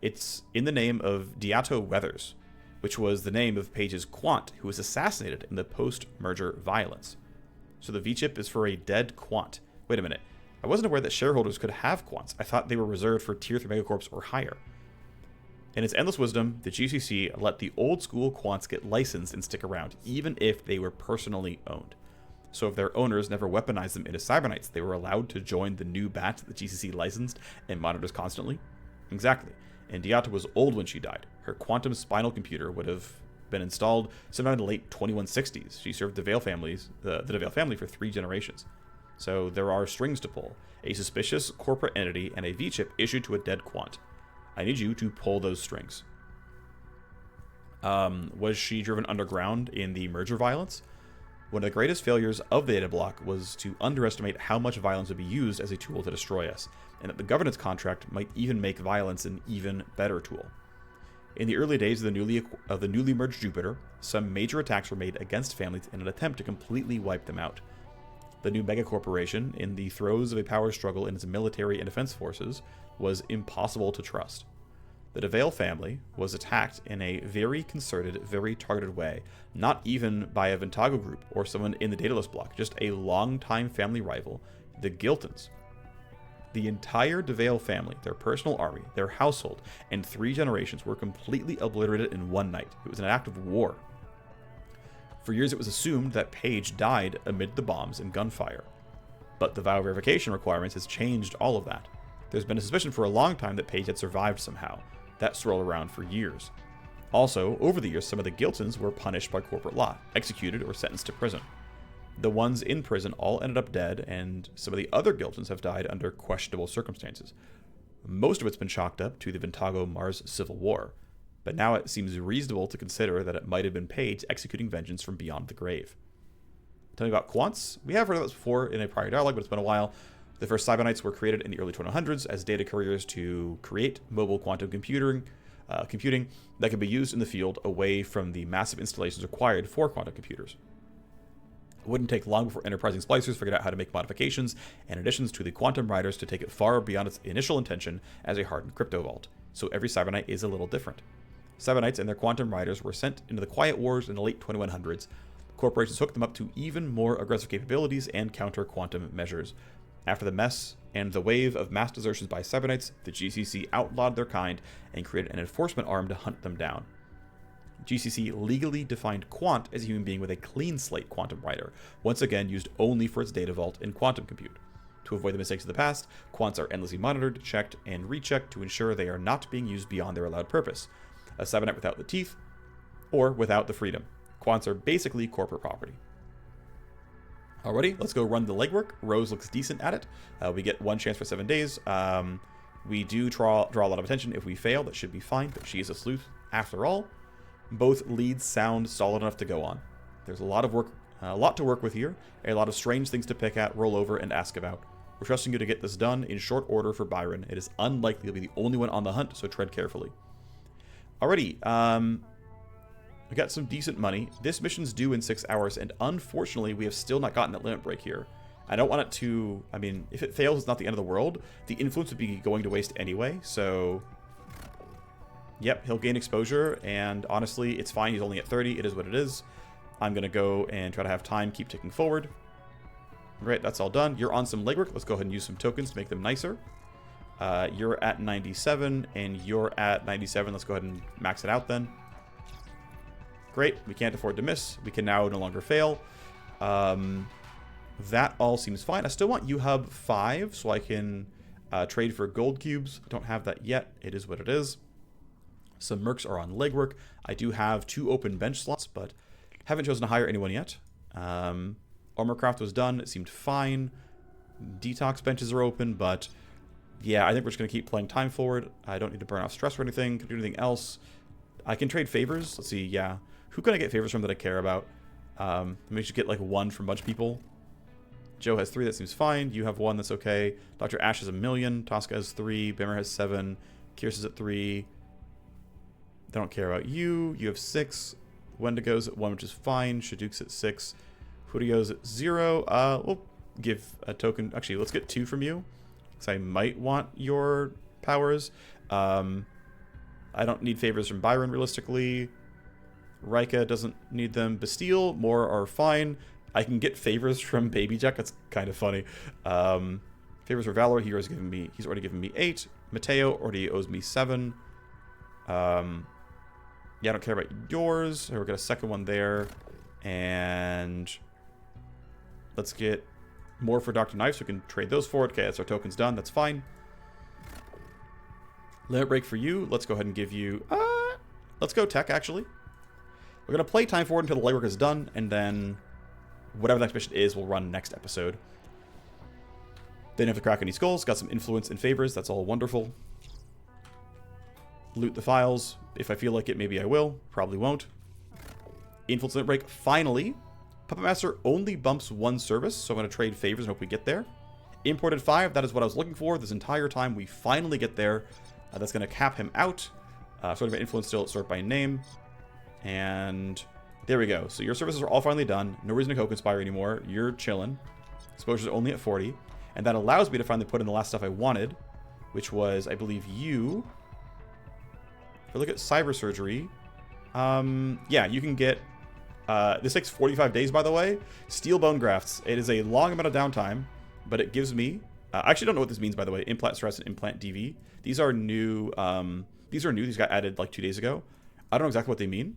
It's in the name of Diato Weathers, which was the name of Paige's Quant, who was assassinated in the post-merger violence. So the V-chip is for a dead Quant. Wait a minute. I wasn't aware that shareholders could have Quants. I thought they were reserved for Tier 3 megacorps or higher. In its endless wisdom, the GCC let the old-school Quants get licensed and stick around, even if they were personally owned. So if their owners never weaponized them into Cyberknights, they were allowed to join the new batch that the GCC licensed and monitors constantly? Exactly. And Diata was old when she died. Her quantum spinal computer would have been installed sometime in the late 2160s. She served the DeVale family for 3 generations. So there are strings to pull. A suspicious corporate entity and a V-chip issued to a dead Quant. I need you to pull those strings. Was she driven underground in the merger violence? One of the greatest failures of the Daedalus Bloc was to underestimate how much violence would be used as a tool to destroy us, and that the governance contract might even make violence an even better tool. In the early days of the newly merged Jupiter, some major attacks were made against families in an attempt to completely wipe them out. the new megacorporation, in the throes of a power struggle in its military and defense forces, was impossible to trust. The DeVale family was attacked in a very concerted, very targeted way, not even by a Ventago group or someone in the Daedalus Bloc, just a longtime family rival, the Giltons. The entire DeVale family, their personal army, their household, and 3 generations were completely obliterated in one night. It was an act of war. For years it was assumed that Paige died amid the bombs and gunfire. But the vow verification requirements has changed all of that. There's been a suspicion for a long time that Paige had survived somehow. That swirled around for years. Also, over the years, some of the Giltons were punished by corporate law, executed or sentenced to prison. The ones in prison all ended up dead, and some of the other Giltons have died under questionable circumstances. Most of it's been chalked up to the Ventago-Mars Civil War, but now it seems reasonable to consider that it might have been Paige executing vengeance from beyond the grave. Tell me about Quants. We have heard of this before in a prior dialogue, but it's been a while. The first Cybernetics were created in the early 2100s as data couriers to create mobile quantum computing that could be used in the field away from the massive installations required for quantum computers. It wouldn't take long before enterprising splicers figured out how to make modifications and additions to the quantum riders to take it far beyond its initial intention as a hardened crypto vault, so every Cybernite is a little different. Cybernites and their quantum riders were sent into the Quiet Wars in the late 2100s. Corporations hooked them up to even more aggressive capabilities and counter-quantum measures. After the mess and the wave of mass desertions by Cybernites, the GCC outlawed their kind and created an enforcement arm to hunt them down. GCC legally defined Quant as a human being with a clean slate quantum rider, once again used only for its data vault and quantum compute. To avoid the mistakes of the past, Quants are endlessly monitored, checked, and rechecked to ensure they are not being used beyond their allowed purpose. A Cybernite without the teeth, or without the freedom. Quants are basically corporate property. Alrighty, let's go run the legwork. Rose looks decent at it. We get 1 chance for 7 days. We do draw a lot of attention if we fail. That should be fine, but she is a sleuth after all. Both leads sound solid enough to go on. There's a lot to work with here. A lot of strange things to pick at, roll over, and ask about. We're trusting you to get this done in short order for Byron. It is unlikely you'll be the only one on the hunt, so tread carefully. Alrighty, we got some decent money. This mission's due in 6 hours, and unfortunately, we have still not gotten that limit break here. I don't want it to... I mean, if it fails, it's not the end of the world. The influence would be going to waste anyway, so... Yep, he'll gain exposure, and honestly, it's fine. He's only at 30. It is what it is. I'm going to go and try to have time keep ticking forward. Great, that's all done. You're on some legwork. Let's go ahead and use some tokens to make them nicer. You're at 97, and you're at 97. Let's go ahead and max it out then. Great, we can't afford to miss. We can now no longer fail. That all seems fine. I still want UHub 5 so I can trade for gold cubes. I don't have that yet. It is what it is. Some mercs are on legwork. I do have 2 open bench slots, but haven't chosen to hire anyone yet. Armorcraft was done. It seemed fine. Detox benches are open, but yeah, I think we're just going to keep playing time forward. I don't need to burn off stress or anything. Can do anything else. I can trade favors. Let's see, yeah. Who can I get favors from that I care about? Maybe just get like 1 from a bunch of people. Joe has 3, that seems fine. You have 1, that's okay. Dr. Ash has 1 million. Tosca has 3. Bimmer has 7. Kier's at 3. They don't care about you. You have 6. Wendigo's at 1, which is fine. Shaduk's at 6. Hurio's at 0. We'll give a token. Actually, let's get 2 from you, because I might want your powers. I don't need favors from Byron, realistically. Rika doesn't need them. Bastille, more are fine. I can get favors from Baby Jack. That's kind of funny. Favors for Valor. He's already given me 8. Mateo already owes me 7. Yeah, I don't care about yours. We'll get a second one there. And let's get more for Dr. Knife so we can trade those for it. Okay, that's our tokens done. That's fine. Limit break for you. Let's go ahead and give you... let's go tech, actually. We're going to play time forward until the legwork is done, and then whatever the next mission is, we'll run next episode. Didn't have to crack any skulls. Got some influence and favors. That's all wonderful. Loot the files. If I feel like it, maybe I will. Probably won't. Influence limit break. Finally, Puppet Master only bumps 1 service, so I'm going to trade favors and hope we get there. Imported 5. That is what I was looking for this entire time. We finally get there. That's going to cap him out. Sort of influence still sort by name. And there we go. So your services are all finally done. No reason to co-conspire anymore. You're chilling. Exposure's only at 40. And that allows me to finally put in the last stuff I wanted, which was, I believe, you. If I look at cyber surgery, yeah, you can get, this takes 45 days, by the way. Steel bone grafts. It is a long amount of downtime, but it gives me, I actually don't know what this means, by the way, implant stress and implant DV. These are new, these got added like 2 days ago. I don't know exactly what they mean.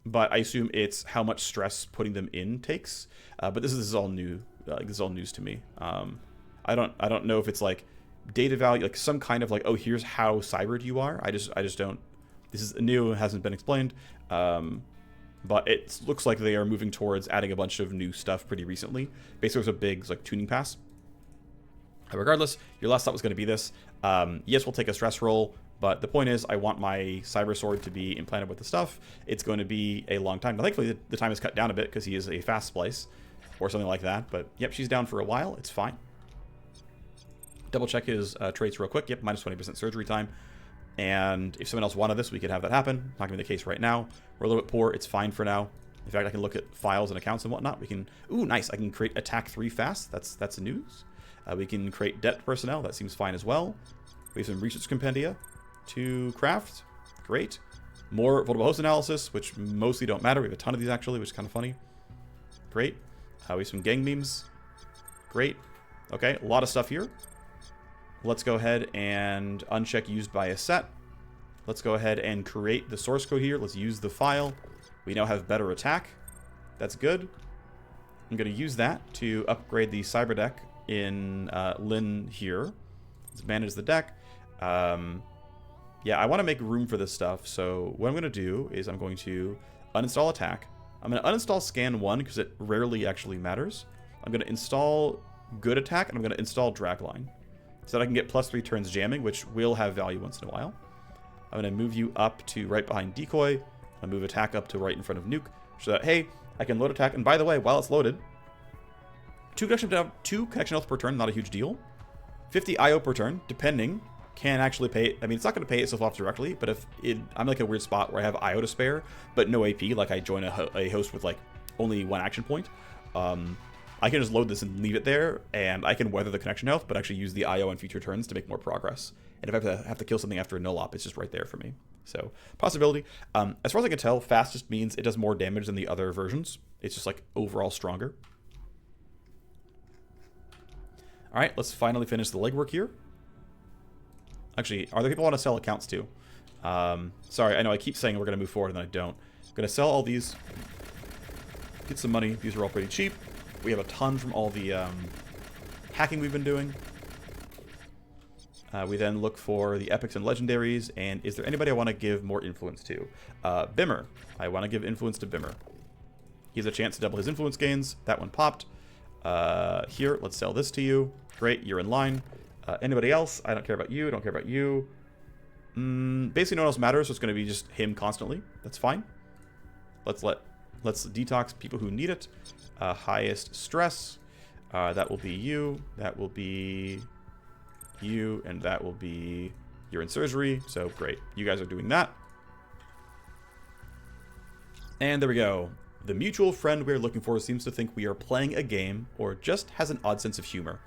But I assume it's how much stress putting them in takes. But this is all new. This is all news to me. I don't know if it's like data value, like some kind of like, oh, here's how cybered you are. I just don't. This is new. It hasn't been explained. But it looks like they are moving towards adding a bunch of new stuff pretty recently. Basically, it was a big like tuning pass. Regardless, your last thought was going to be this. Yes, we'll take a stress roll. But the point is, I want my cyber sword to be implanted with the stuff. It's going to be a long time. Now, thankfully, the time is cut down a bit because he is a fast splice or something like that. But, yep, she's down for a while. It's fine. Double check his traits real quick. Yep, minus 20% surgery time. And if someone else wanted this, we could have that happen. Not going to be the case right now. We're a little bit poor. It's fine for now. In fact, I can look at files and accounts and whatnot. We can... Ooh, nice. I can create attack 3 fast. That's news. We can create debt personnel. That seems fine as well. We have some research compendia to craft. Great. More vulnerable host analysis, which mostly don't matter. We have a ton of these actually, which is kind of funny. Great. We have some gang memes. Great. Okay, a lot of stuff here. Let's go ahead and uncheck used by a set. Let's go ahead and create the source code here. Let's use the file. We now have better attack. That's good. I'm going to use that to upgrade the cyber deck in Lin here. Let's manage the deck. Yeah, I want to make room for this stuff, so what I'm going to do is I'm going to uninstall attack. I'm going to uninstall scan 1 because it rarely actually matters. I'm going to install good attack, and I'm going to install dragline so that I can get +3 turns jamming, which will have value once in a while. I'm going to move you up to right behind decoy. I'll move attack up to right in front of nuke so that, hey, I can load attack. And by the way, while it's loaded, 2 connection health per turn, not a huge deal. 50 IO per turn, depending... can actually pay it. I mean, it's not going to pay itself off directly, but if I'm like a weird spot where I have IO to spare, but no AP, like I join a host with like only 1 action point, I can just load this and leave it there, and I can weather the connection health, but actually use the IO on future turns to make more progress. And if I have to kill something after a null op, it's just right there for me. So, possibility. As far as I can tell, fast just means it does more damage than the other versions. It's just like overall stronger. All right, let's finally finish the legwork here. Actually, are there people who want to sell accounts too? Sorry, I know I keep saying we're going to move forward and then I don't. I'm going to sell all these. Get some money. These are all pretty cheap. We have a ton from all the hacking we've been doing. We then look for the epics and legendaries. And is there anybody I want to give more influence to? Bimmer. I want to give influence to Bimmer. He has a chance to double his influence gains. That one popped. Here, let's sell this to you. Great, you're in line. Anybody else? I don't care about you. I don't care about you. Basically, no one else matters, so it's going to be just him constantly. That's fine. Let's detox people who need it. Highest stress. That will be you. That will be you, and that will be you're in surgery. So great, you guys are doing that. And there we go. The mutual friend we're looking for seems to think we are playing a game, or just has an odd sense of humor.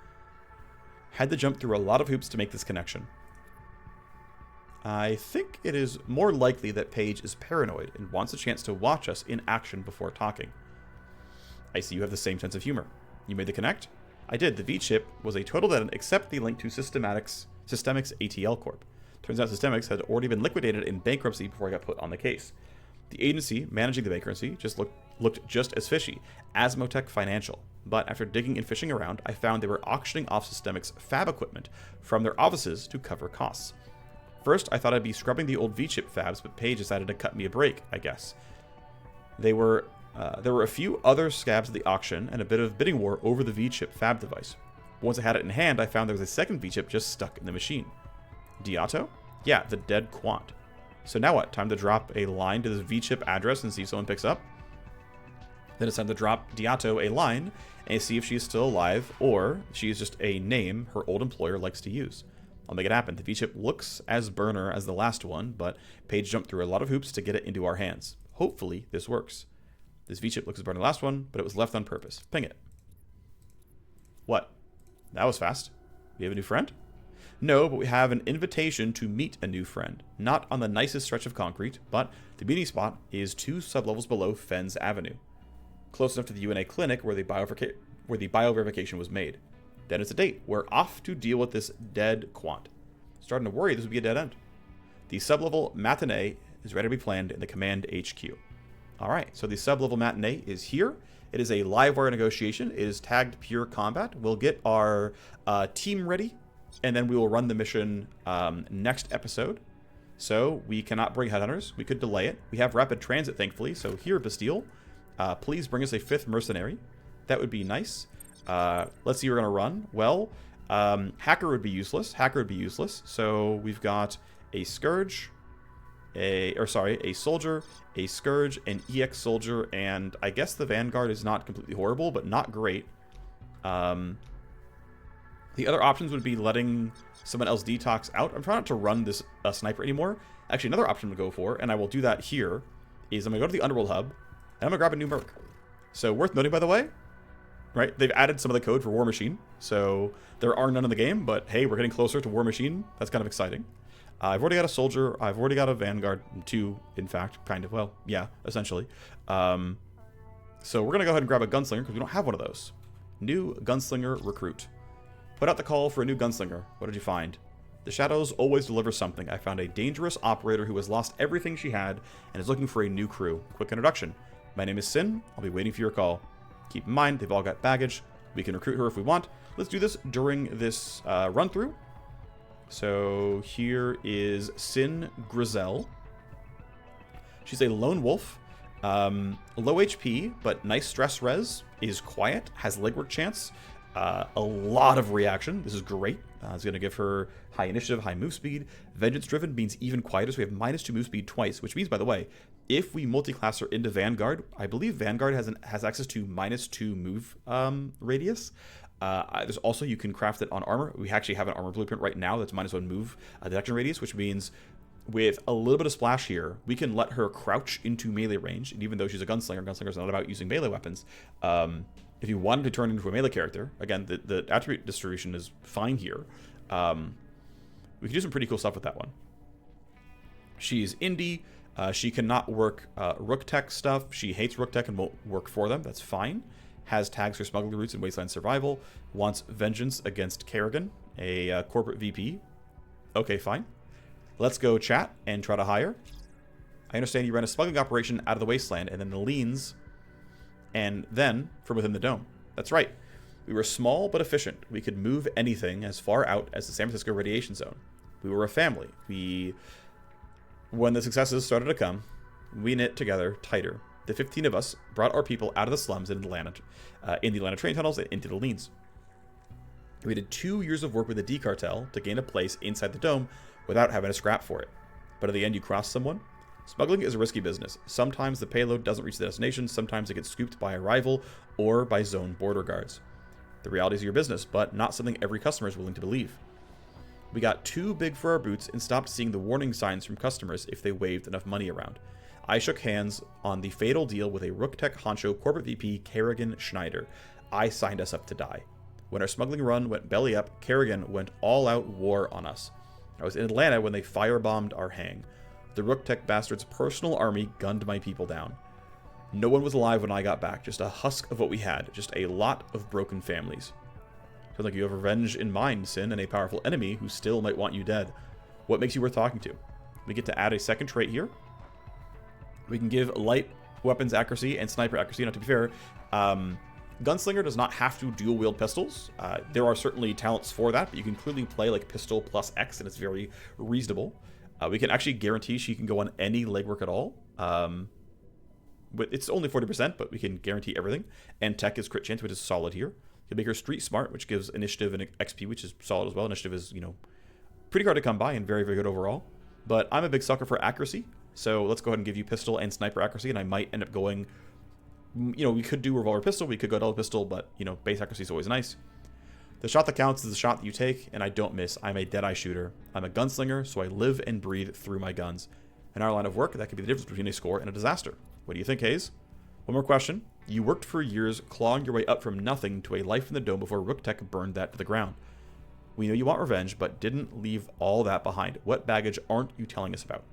Had to jump through a lot of hoops to make this connection. I think it is more likely that Paige is paranoid and wants a chance to watch us in action before talking. I see you have the same sense of humor. You made the connect? I did. The V-chip was a total dead except the link to Systemic's ATL Corp. Turns out Systemics had already been liquidated in bankruptcy before I got put on the case. The agency managing the bankruptcy just looked just as fishy, Asmotech Financial. But after digging and fishing around, I found they were auctioning off Systemic's fab equipment from their offices to cover costs. First, I thought I'd be scrubbing the old V-chip fabs, but Paige decided to cut me a break, I guess. There were a few other scabs at the auction and a bit of bidding war over the V-chip fab device. Once I had it in hand, I found there was a second V-chip just stuck in the machine. Diato? Yeah, the dead Quant. So now what? Time to drop a line to this V-chip address and see if someone picks up? Then it's time to drop Diato a line and see if she's still alive, or she's just a name her old employer likes to use. I'll make it happen. The V-chip looks as burner as the last one, but Paige jumped through a lot of hoops to get it into our hands. Hopefully this works. This V-chip looks better than the last one, but it was left on purpose. Ping it. What? That was fast. We have a new friend? No, but we have an invitation to meet a new friend. Not on the nicest stretch of concrete, but the meeting spot is 2 sublevels below Fens Avenue. Close enough to the UNA clinic where the bioverification was made. Then it's a date. We're off to deal with this dead Quant. Starting to worry this would be a dead end. The sublevel matinee is ready to be planned in the command HQ. Alright, so the sublevel matinee is here. It is a live wire negotiation. It is tagged pure combat. We'll get our team ready, and then we will run the mission next episode. So we cannot bring headhunters. We could delay it. We have rapid transit, thankfully. So here, Bastille, please bring us a 5th mercenary. That would be nice. Let's see, we're going to run. Well, Hacker would be useless. So we've got a Scourge, a Soldier, a Scourge, an EX Soldier, and I guess the Vanguard is not completely horrible, but not great. The other options would be letting someone else detox out. I'm trying not to run this Sniper anymore. Actually, another option to go for, and I will do that here, is I'm going to go to the Underworld Hub, and I'm going to grab a new Merc. So worth noting, by the way, right? They've added some of the code for War Machine, so there are none in the game, but hey, we're getting closer to War Machine. That's kind of exciting. I've already got a Soldier. I've already got a Vanguard, 2, in fact, kind of. Well, yeah, essentially. So we're going to go ahead and grab a Gunslinger, because we don't have one of those. New Gunslinger recruit. Put out the call for a new Gunslinger. What did you find? The shadows always deliver something. I found a dangerous operator who has lost everything she had and is looking for a new crew. Quick introduction. My name is Sin. I'll be waiting for your call. Keep in mind, they've all got baggage. We can recruit her if we want. Let's do this during this run-through. So here is Sin Grizel. She's a lone wolf. Low HP, but nice stress res. Is quiet. Has legwork chance. A lot of reaction. This is great. It's going to give her high initiative, high move speed. Vengeance driven means even quieter, so we have -2 move speed twice, which means, by the way, if we multi-class her into Vanguard, I believe Vanguard has access to -2 move radius. There's also, you can craft it on armor. We actually have an armor blueprint right now that's -1 move detection radius, which means with a little bit of splash here, we can let her crouch into melee range. And even though she's a gunslinger, gunslinger's not about using melee weapons. If you wanted to turn into a melee character, again, the attribute distribution is fine here. We can do some pretty cool stuff with that one. She's indie. She cannot work Rook Tech stuff. She hates Rook Tech and won't work for them. That's fine. Has tags for smuggling routes and wasteland survival. Wants vengeance against Kerrigan, a corporate VP. Okay, fine. Let's go chat and try to hire. I understand you ran a smuggling operation out of the wasteland and then the leans, and then from within the dome. That's right. We were small but efficient. We could move anything as far out as the San Francisco radiation zone. We were a family. When the successes started to come, we knit together tighter. The 15 of us brought our people out of the slums in the Atlanta train tunnels and into the leans. We did 2 years of work with the D cartel to gain a place inside the dome without having to scrap for it. But at the end, you cross someone. Smuggling is a risky business. Sometimes the payload doesn't reach the destination, sometimes it gets scooped by a rival or by zone border guards. The realities of your business, but not something every customer is willing to believe. We got too big for our boots and stopped seeing the warning signs from customers if they waved enough money around. I shook hands on the fatal deal with a Rook Tech honcho corporate VP, Kerrigan Schneider. I signed us up to die. When our smuggling run went belly up, Kerrigan went all-out war on us. I was in Atlanta when they firebombed our hang. The Rook Tech bastards' personal army gunned my people down. No one was alive when I got back, just a husk of what we had, just a lot of broken families. Sounds like you have revenge in mind, Sin, and a powerful enemy who still might want you dead. What makes you worth talking to? We get to add a second trait here. We can give light weapons accuracy and sniper accuracy. Now, to be fair, Gunslinger does not have to dual-wield pistols. There are certainly talents for that, but you can clearly play like pistol plus X, and it's very reasonable. We can actually guarantee she can go on any legwork at all. But it's only 40%, but we can guarantee everything. And tech is crit chance, which is solid here. You can make her street smart, which gives initiative and XP, which is solid as well. Initiative is, pretty hard to come by and very, very good overall. But I'm a big sucker for accuracy, so let's go ahead and give you pistol and sniper accuracy, and I might end up going, we could do revolver pistol, we could go double pistol, but, base accuracy is always nice. The shot that counts is the shot that you take, and I don't miss. I'm a dead-eye shooter. I'm a gunslinger, so I live and breathe through my guns. In our line of work, that could be the difference between a score and a disaster. What do you think, Hayes? One more question. You worked for years clawing your way up from nothing to a life in the dome before Rook Tech burned that to the ground. We know you want revenge, but didn't leave all that behind. What baggage aren't you telling us about?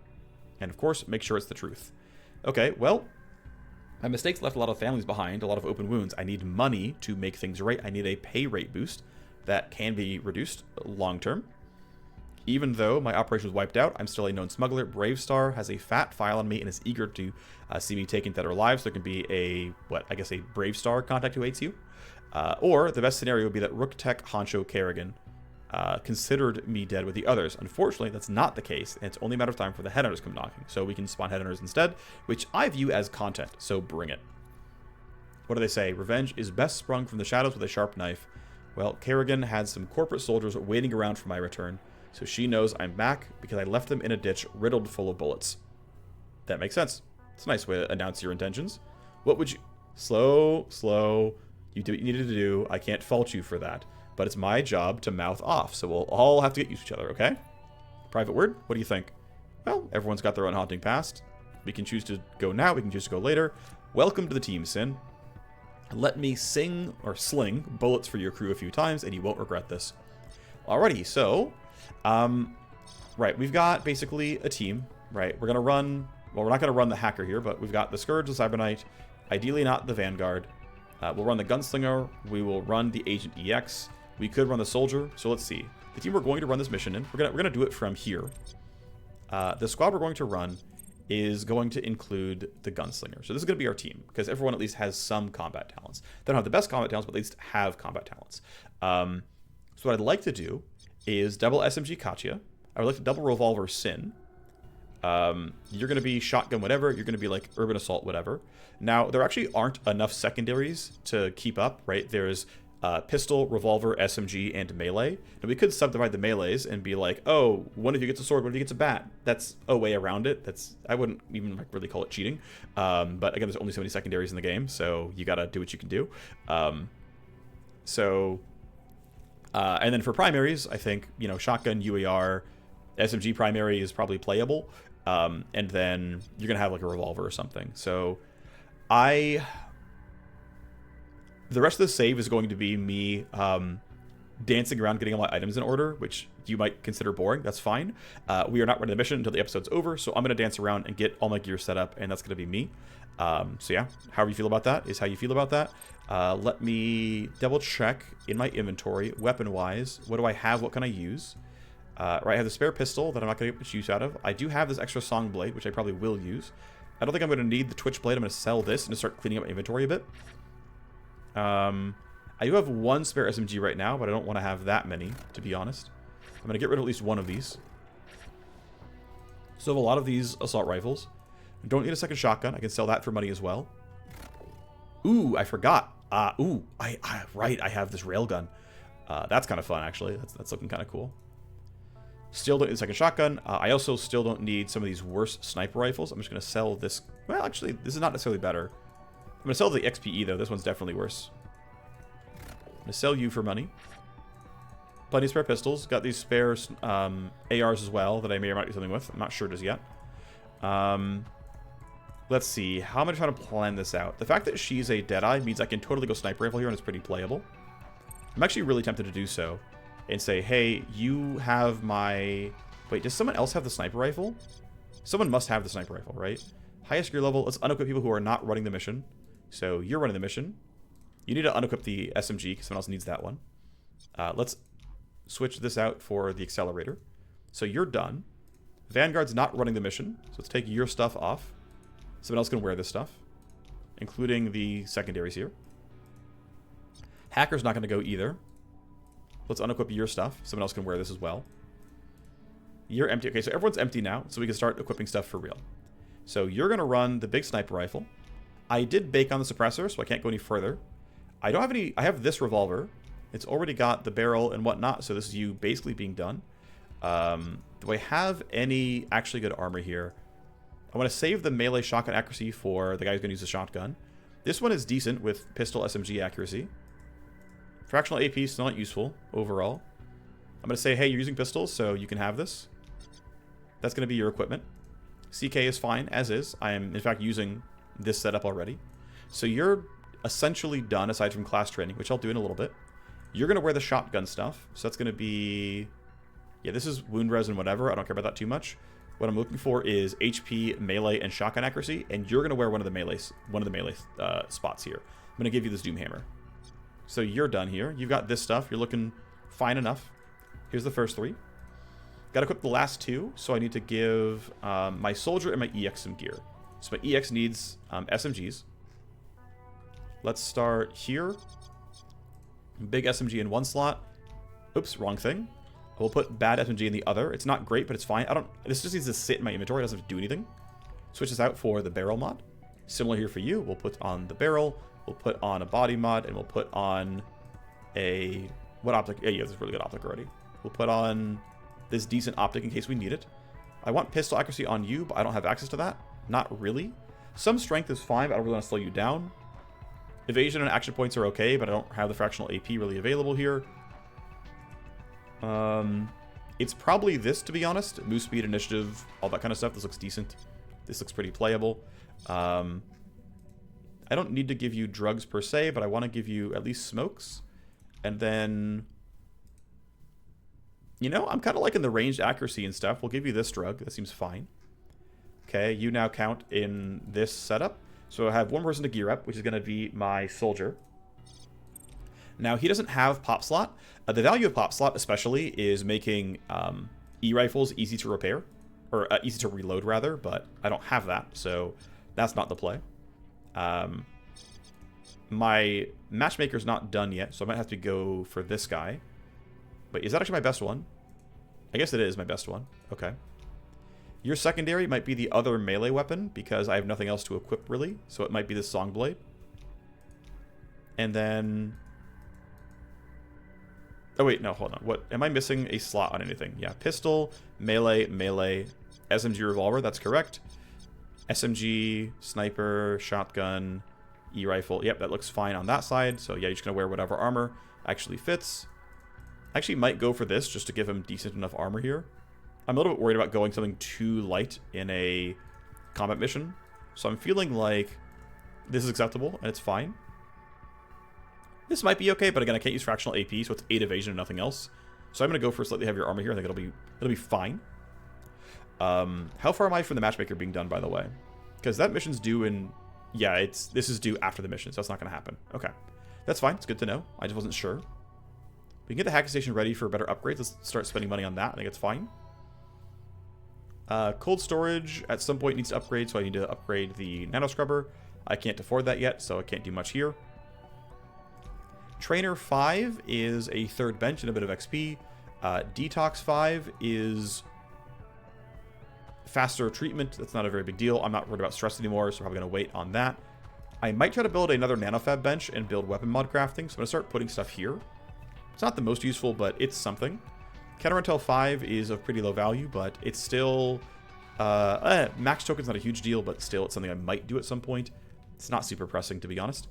And of course, make sure it's the truth. Okay, well, my mistakes left a lot of families behind, a lot of open wounds. I need money to make things right. I need a pay rate boost that can be reduced long term. Even though my operation was wiped out, I'm still a known smuggler. Bravestar has a fat file on me and is eager to see me taken dead or alive. So there can be a, a Bravestar contact who hates you. Or the best scenario would be that Rook Tech Honcho Kerrigan considered me dead with the others. Unfortunately, that's not the case, and it's only a matter of time for the headhunters come knocking. So we can spawn headhunters instead, which I view as content, so bring it. What do they say? Revenge is best sprung from the shadows with a sharp knife. Well, Kerrigan had some corporate soldiers waiting around for my return, so she knows I'm back because I left them in a ditch riddled full of bullets. That makes sense. It's a nice way to announce your intentions. What would you... Slow. You did what you needed to do. I can't fault you for that. But it's my job to mouth off, so we'll all have to get used to each other, okay? Private word? What do you think? Well, everyone's got their own haunting past. We can choose to go now. We can choose to go later. Welcome to the team, Sin. Let me sing or sling bullets for your crew a few times, and you won't regret this. Alrighty, so... right, we've got basically a team, right? We're going to run... Well, we're not going to run the hacker here, but we've got the Scourge, the Cyber Knight, ideally not the Vanguard. We'll run the Gunslinger. We will run the Agent EX. We could run the Soldier. So let's see. The team we're going to run this mission in, we're gonna do it from here. The squad we're going to run is going to include the Gunslinger. So this is going to be our team, because everyone at least has some combat talents. They don't have the best combat talents, but at least have combat talents. So what I'd like to do is double SMG Katya. I would like to double Revolver Sin. You're going to be Shotgun whatever. You're going to be like Urban Assault whatever. Now, there actually aren't enough secondaries to keep up, right? There's Pistol, Revolver, SMG, and Melee. And we could subdivide the melees and be like, oh, one of you gets a sword, one of you gets a bat. That's a way around it. I wouldn't even really call it cheating. But again, there's only so many secondaries in the game, so you got to do what you can do. And then for primaries, I think, Shotgun, UAR, SMG primary is probably playable. And then you're going to have like a revolver or something. So the rest of the save is going to be me dancing around getting all my items in order, which you might consider boring. That's fine. We are not running the mission until the episode's over, so I'm going to dance around and get all my gear set up, and that's going to be me. So yeah, however you feel about that is how you feel about that. Let me double check in my inventory, weapon-wise. What do I have? What can I use? Right, I have the spare pistol that I'm not going to get much use out of. I do have this extra song blade, which I probably will use. I don't think I'm going to need the Twitch blade. I'm going to sell this and just start cleaning up my inventory a bit. I do have one spare SMG right now, but I don't want to have that many, to be honest. I'm going to get rid of at least one of these. So I have a lot of these assault rifles. I don't need a second shotgun. I can sell that for money as well. Ooh, I forgot. Right, I have this railgun. That's kind of fun, actually. That's looking kind of cool. Still don't need a second shotgun. I also still don't need some of these worse sniper rifles. I'm just going to sell this. Well, actually, this is not necessarily better. I'm going to sell the XPE, though. This one's definitely worse. I'm going to sell you for money. Plenty of spare pistols. Got these spare ARs as well that I may or might do something with. I'm not sure just yet. Let's see. How am I trying to plan this out? The fact that she's a Deadeye means I can totally go sniper rifle here, and it's pretty playable. I'm actually really tempted to do so. And say, hey, you have my... Wait, does someone else have the sniper rifle? Someone must have the sniper rifle, right? Highest gear level. Let's unequip people who are not running the mission. So you're running the mission. You need to unequip the SMG because someone else needs that one. Let's switch this out for the accelerator. So you're done. Vanguard's not running the mission. So let's take your stuff off. Someone else can wear this stuff, including the secondaries here. Hacker's not going to go either. Let's unequip your stuff. Someone else can wear this as well. You're empty. Okay, so everyone's empty now, so we can start equipping stuff for real. So you're going to run the big sniper rifle. I did bake on the suppressor, so I can't go any further. I don't have any... I have this revolver. It's already got the barrel and whatnot, so this is you basically being done. Do I have any actually good armor here? I want to save the melee shotgun accuracy for the guy who's going to use the shotgun. This one is decent with pistol SMG accuracy. Fractional AP is still not useful overall. I'm going to say, hey, you're using pistols, so you can have this. That's going to be your equipment. CK is fine, as is. I am, in fact, using this setup already. So you're essentially done, aside from class training, which I'll do in a little bit. You're going to wear the shotgun stuff. So that's going to be... Yeah, this is wound res and whatever. I don't care about that too much. What I'm looking for is HP, melee, and shotgun accuracy. And you're going to wear one of the melee spots here. I'm going to give you this Doom Hammer. So you're done here. You've got this stuff. You're looking fine enough. Here's the first 3. Got to equip the last 2. So I need to give my soldier and my EX some gear. So my EX needs SMGs. Let's start here. Big SMG in one slot. Oops, wrong thing. We'll put bad SMG in the other. It's not great, but it's fine. This just needs to sit in my inventory. It doesn't have to do anything. Switch this out for the barrel mod. Similar here for you. We'll put on the barrel. We'll put on a body mod, and we'll put on a... What optic? Yeah, this is really good optic already. We'll put on this decent optic in case we need it. I want pistol accuracy on you, but I don't have access to that. Not really. Some strength is fine, but I don't really want to slow you down. Evasion and action points are okay, but I don't have the fractional AP really available here. It's probably this, to be honest. Move speed, initiative, all that kind of stuff. This looks decent. This looks pretty playable. I don't need to give you drugs per se, but I want to give you at least smokes. And then... You know, I'm kind of liking the ranged accuracy and stuff. We'll give you this drug. That seems fine. Okay, you now count in this setup. So I have one person to gear up, which is going to be my soldier. Now, he doesn't have pop slot. The value of pop slot, especially, is making E-rifles easy to repair. Or easy to reload, rather. But I don't have that, so that's not the play. My matchmaker's not done yet, so I might have to go for this guy. Wait, is that actually my best one? I guess it is my best one. Okay. Your secondary might be the other melee weapon, because I have nothing else to equip, really. So it might be the Songblade. And then... Oh, wait, no, hold on. What? Am I missing a slot on anything? Yeah, pistol, melee, SMG revolver, that's correct. SMG, sniper, shotgun, E-rifle. Yep, that looks fine on that side. So yeah, you're just going to wear whatever armor actually fits. I actually might go for this just to give him decent enough armor here. I'm a little bit worried about going something too light in a combat mission. So I'm feeling like this is acceptable and it's fine. This might be okay, but again, I can't use fractional AP, so it's 8 evasion and nothing else. So I'm going to go for slightly heavier armor here. I think it'll be fine. How far am I from the matchmaker being done, by the way? Because that mission's due in... Yeah, this is due after the mission, so that's not going to happen. Okay. That's fine. It's good to know. I just wasn't sure. We can get the hacking station ready for better upgrades. Let's start spending money on that. I think it's fine. Cold storage at some point needs to upgrade, so I need to upgrade the nano scrubber. I can't afford that yet, so I can't do much here. Trainer 5 is a third bench and a bit of XP. Detox 5 is faster treatment. That's not a very big deal. I'm not worried about stress anymore, so I'm probably going to wait on that. I might try to build another nanofab bench and build weapon mod crafting, so I'm going to start putting stuff here. It's not the most useful, but it's something. Counter-intel 5 is of pretty low value, but it's still... max token's not a huge deal, but still it's something I might do at some point. It's not super pressing, to be honest.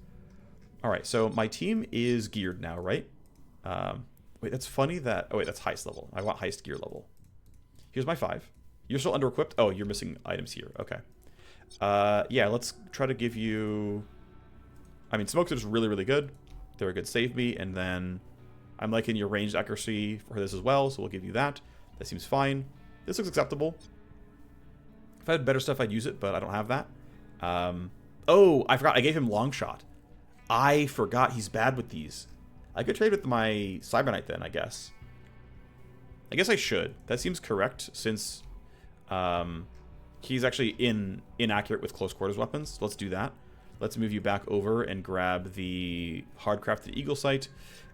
Alright, so my team is geared now, right? Wait, that's funny that... Oh, wait, that's highest level. I want highest gear level. Here's my 5. You're still under-equipped? Oh, you're missing items here. Okay. Yeah, let's try to give you... I mean, smokes are just really, really good. They're a good save me, and then... I'm liking your ranged accuracy for this as well, so we'll give you that. That seems fine. This looks acceptable. If I had better stuff, I'd use it, but I don't have that. Oh, I forgot. I gave him long shot. I forgot he's bad with these. I could trade with my Cyber then, I guess. I guess I should. That seems correct, since he's actually inaccurate with close quarters weapons. So let's do that. Let's move you back over and grab the hard-crafted eagle sight.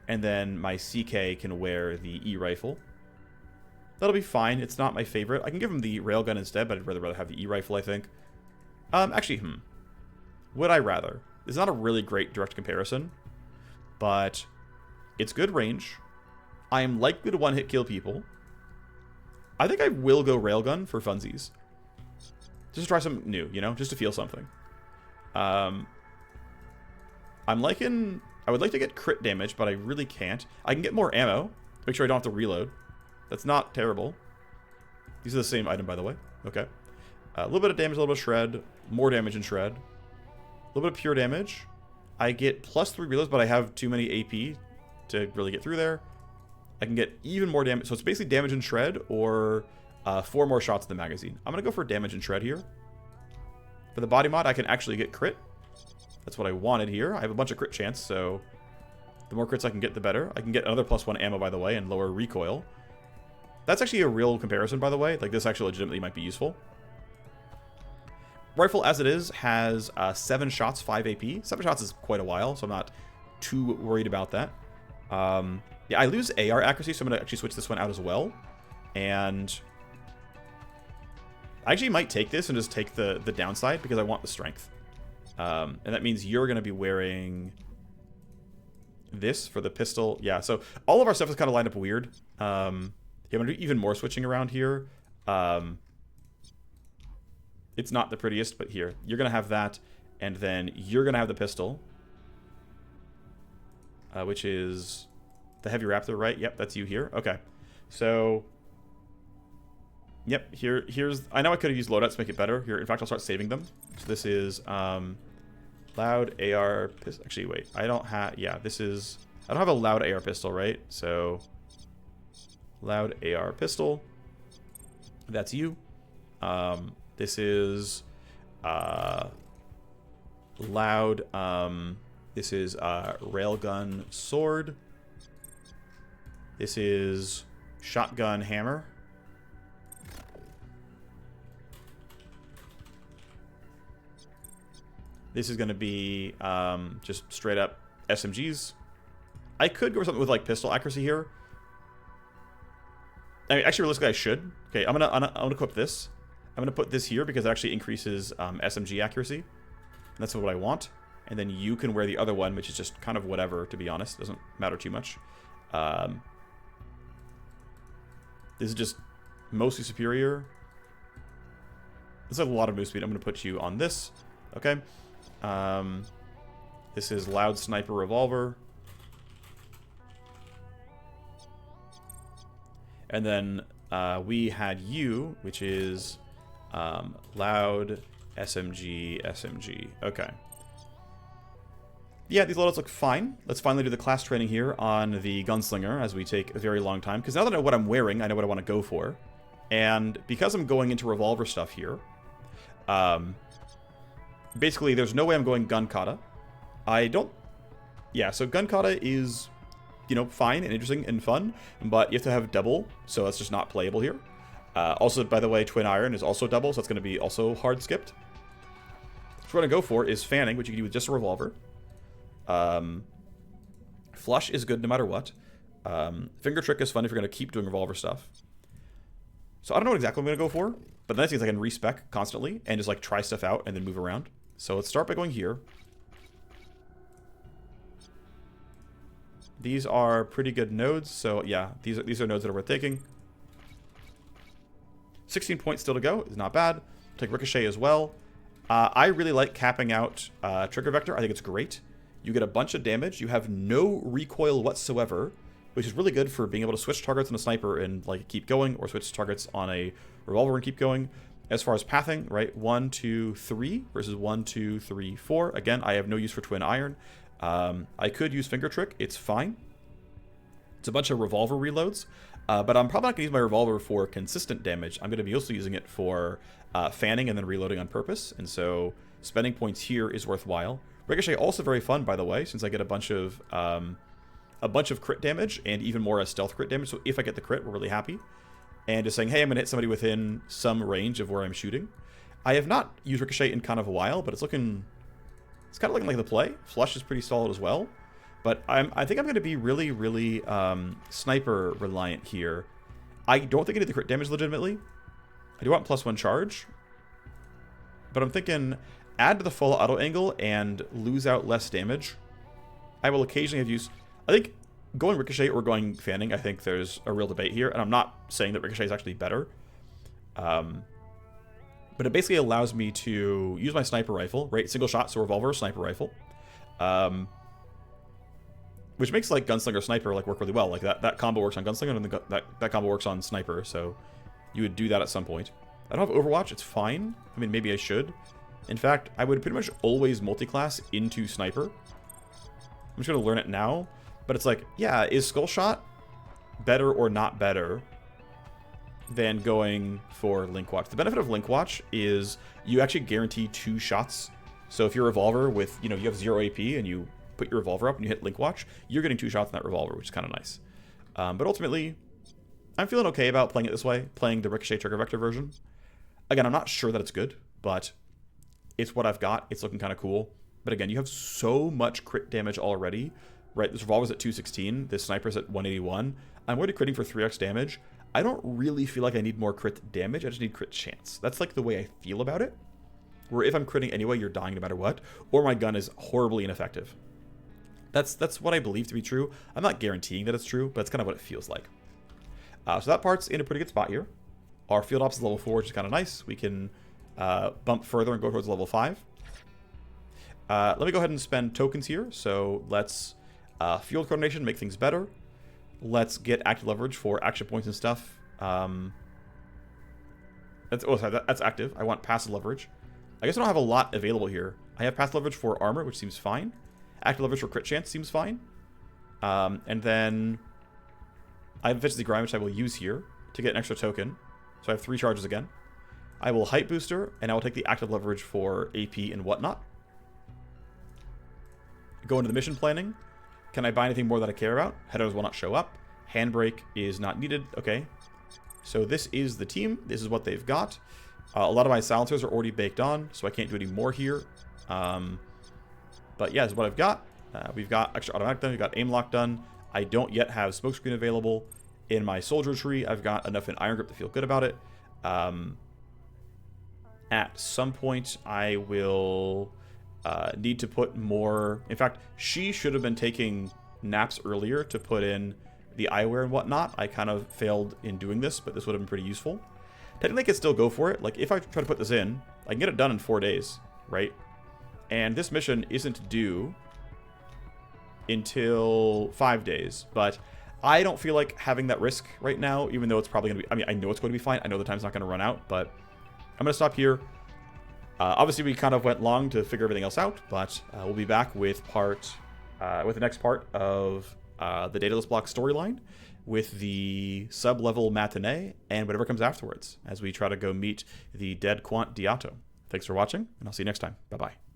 And then my CK can wear the E-rifle. That'll be fine. It's not my favorite. I can give him the railgun instead, but I'd rather have the E-rifle, I think. Actually, would I rather? It's not a really great direct comparison, but it's good range. I am likely to one-hit kill people. I think I will go railgun for funsies. Just to try something new, you know? Just to feel something. I'm liking... I would like to get crit damage, but I really can't. I can get more ammo. Make sure I don't have to reload. That's not terrible. These are the same item, by the way. Okay. A little bit of damage, a little bit of shred. More damage in shred. little bit of pure damage. I get +3 reloads, but I have too many AP to really get through there. I can get even more damage. So it's basically damage and shred or 4 more shots in the magazine. I'm going to go for damage and shred here. For the body mod, I can actually get crit. That's what I wanted here. I have a bunch of crit chance, so the more crits I can get, the better. I can get another +1 ammo, by the way, and lower recoil. That's actually a real comparison, by the way. Like, this actually legitimately might be useful. Rifle, as it is, has 7 shots, 5 AP. 7 shots is quite a while, so I'm not too worried about that. Yeah, I lose AR accuracy, so I'm going to actually switch this one out as well. And I actually might take this and just take the downside because I want the strength. And that means you're going to be wearing this for the pistol. Yeah, so all of our stuff is kind of lined up weird. Yeah, I'm going to do even more switching around here. It's not the prettiest, but here. You're going to have that, and then you're going to have the pistol. Which is the Heavy Raptor, right? Yep, that's you here. Okay. So, yep, here's... I know I could have used loadouts to make it better. Here, in fact, I'll start saving them. So this is loud AR pistol. Actually, wait. I don't have... Yeah, this is... I don't have a loud AR pistol, right? So, loud AR pistol. That's you. This is loud... This is railgun sword. This is shotgun hammer. This is going to be just straight up SMGs. I could go for something with like pistol accuracy here. I mean, actually, realistically, I should. Okay, I'm gonna equip this. I'm gonna put this here because it actually increases SMG accuracy. And that's what I want. And then you can wear the other one, which is just kind of whatever, to be honest. Doesn't matter too much. This is just mostly superior. This is a lot of move speed. I'm going to put you on this. Okay. This is loud sniper revolver. And then we had you, which is loud SMG. Okay. Yeah, these loadouts look fine. Let's finally do the class training here on the Gunslinger as we take a very long time. Because now that I know what I'm wearing, I know what I want to go for. And because I'm going into revolver stuff here, basically there's no way I'm going gun kata. I don't... Yeah, so gun kata is, you know, fine and interesting and fun, but you have to have double, so that's just not playable here. Also, by the way, twin iron is also double, so that's going to be also hard skipped. What we're going to go for is fanning, which you can do with just a revolver. Flush is good no matter what. Finger trick is fun if you're going to keep doing revolver stuff. So I don't know what exactly I'm going to go for, but the nice thing is I can respec constantly and just like try stuff out and then move around. So let's start by going here. These are pretty good nodes, so yeah, these are nodes that are worth taking. 16 points still to go is not bad. Take Ricochet as well. I really like capping out Trigger Vector. I think it's great. You get a bunch of damage. You have no recoil whatsoever, which is really good for being able to switch targets on a sniper and like keep going, or switch targets on a revolver and keep going. As far as pathing, right, 1, 2, 3 versus 1, 2, 3, 4. Again, I have no use for twin iron. I could use finger trick. It's fine. It's a bunch of revolver reloads, but I'm probably not going to use my revolver for consistent damage. I'm going to be also using it for fanning and then reloading on purpose, and so spending points here is worthwhile. Ricochet also very fun, by the way, since I get a bunch of crit damage and even more stealth crit damage. So if I get the crit, we're really happy. And just saying, hey, I'm going to hit somebody within some range of where I'm shooting. I have not used Ricochet in kind of a while, but it's kind of looking like the play. Flush is pretty solid as well. But I think I'm going to be really, really sniper reliant here. I don't think I need the crit damage legitimately. I do want +1 charge. But I'm thinking add to the full auto angle and lose out less damage. I will occasionally have used... I think going Ricochet or going fanning, I think there's a real debate here. And I'm not saying that Ricochet is actually better. But it basically allows me to use my sniper rifle, right? Single shot, so revolver, sniper rifle. Which makes like Gunslinger Sniper like work really well. Like that combo works on Gunslinger and that combo works on Sniper. So you would do that at some point. I don't have Overwatch. It's fine. I mean, maybe I should. In fact, I would pretty much always multi-class into Sniper. I'm just going to learn it now. But it's like, yeah, is Skull Shot better or not better than going for Link Watch? The benefit of Link Watch is you actually guarantee 2 shots. So if your revolver with, you have 0 AP and you put your revolver up and you hit Link Watch, you're getting 2 shots in that revolver, which is kind of nice. But ultimately, I'm feeling okay about playing it this way, playing the Ricochet Trigger Vector version. Again, I'm not sure that it's good, but it's what I've got. It's looking kind of cool. But again, you have so much crit damage already, right? This revolver's at 216. This sniper's at 181. I'm already critting for 3x damage. I don't really feel like I need more crit damage. I just need crit chance. That's like the way I feel about it. Where if I'm critting anyway, you're dying no matter what. Or my gun is horribly ineffective. That's what I believe to be true. I'm not guaranteeing that it's true, but it's kind of what it feels like. So that part's in a pretty good spot here. Our field ops is level 4, which is kind of nice. We can bump further and go towards level 5. Let me go ahead and spend tokens here. So let's field coordination, make things better. Let's get active leverage for action points and stuff. That's active. I want passive leverage. I guess I don't have a lot available here. I have passive leverage for armor, which seems fine. Active leverage for crit chance seems fine. And then I have efficiency grind, which I will use here to get an extra token. So I have 3 charges again. I will height booster, and I will take the active leverage for AP and whatnot. Go into the mission planning. Can I buy anything more that I care about? Headers will not show up. Handbrake is not needed. Okay. So this is the team. This is what they've got. A lot of my silencers are already baked on, so I can't do any more here. But yeah, this is what I've got. We've got extra automatic done. We've got aim lock done. I don't yet have smokescreen available. In my soldier tree, I've got enough in iron grip to feel good about it. At some point, I will need to put more. In fact, she should have been taking naps earlier to put in the eyewear and whatnot. I kind of failed in doing this, but this would have been pretty useful. Technically, I could still go for it. Like, if I try to put this in, I can get it done in 4 days, right? And this mission isn't due until 5 days, but I don't feel like having that risk right now, even though it's probably going to be, I mean, I know it's going to be fine. I know the time's not going to run out, but I'm going to stop here. Obviously, we kind of went long to figure everything else out, but we'll be back with the next part of the Daedalus Bloc storyline with the sub-level matinee and whatever comes afterwards as we try to go meet the dead Quant Diato. Thanks for watching, and I'll see you next time. Bye-bye.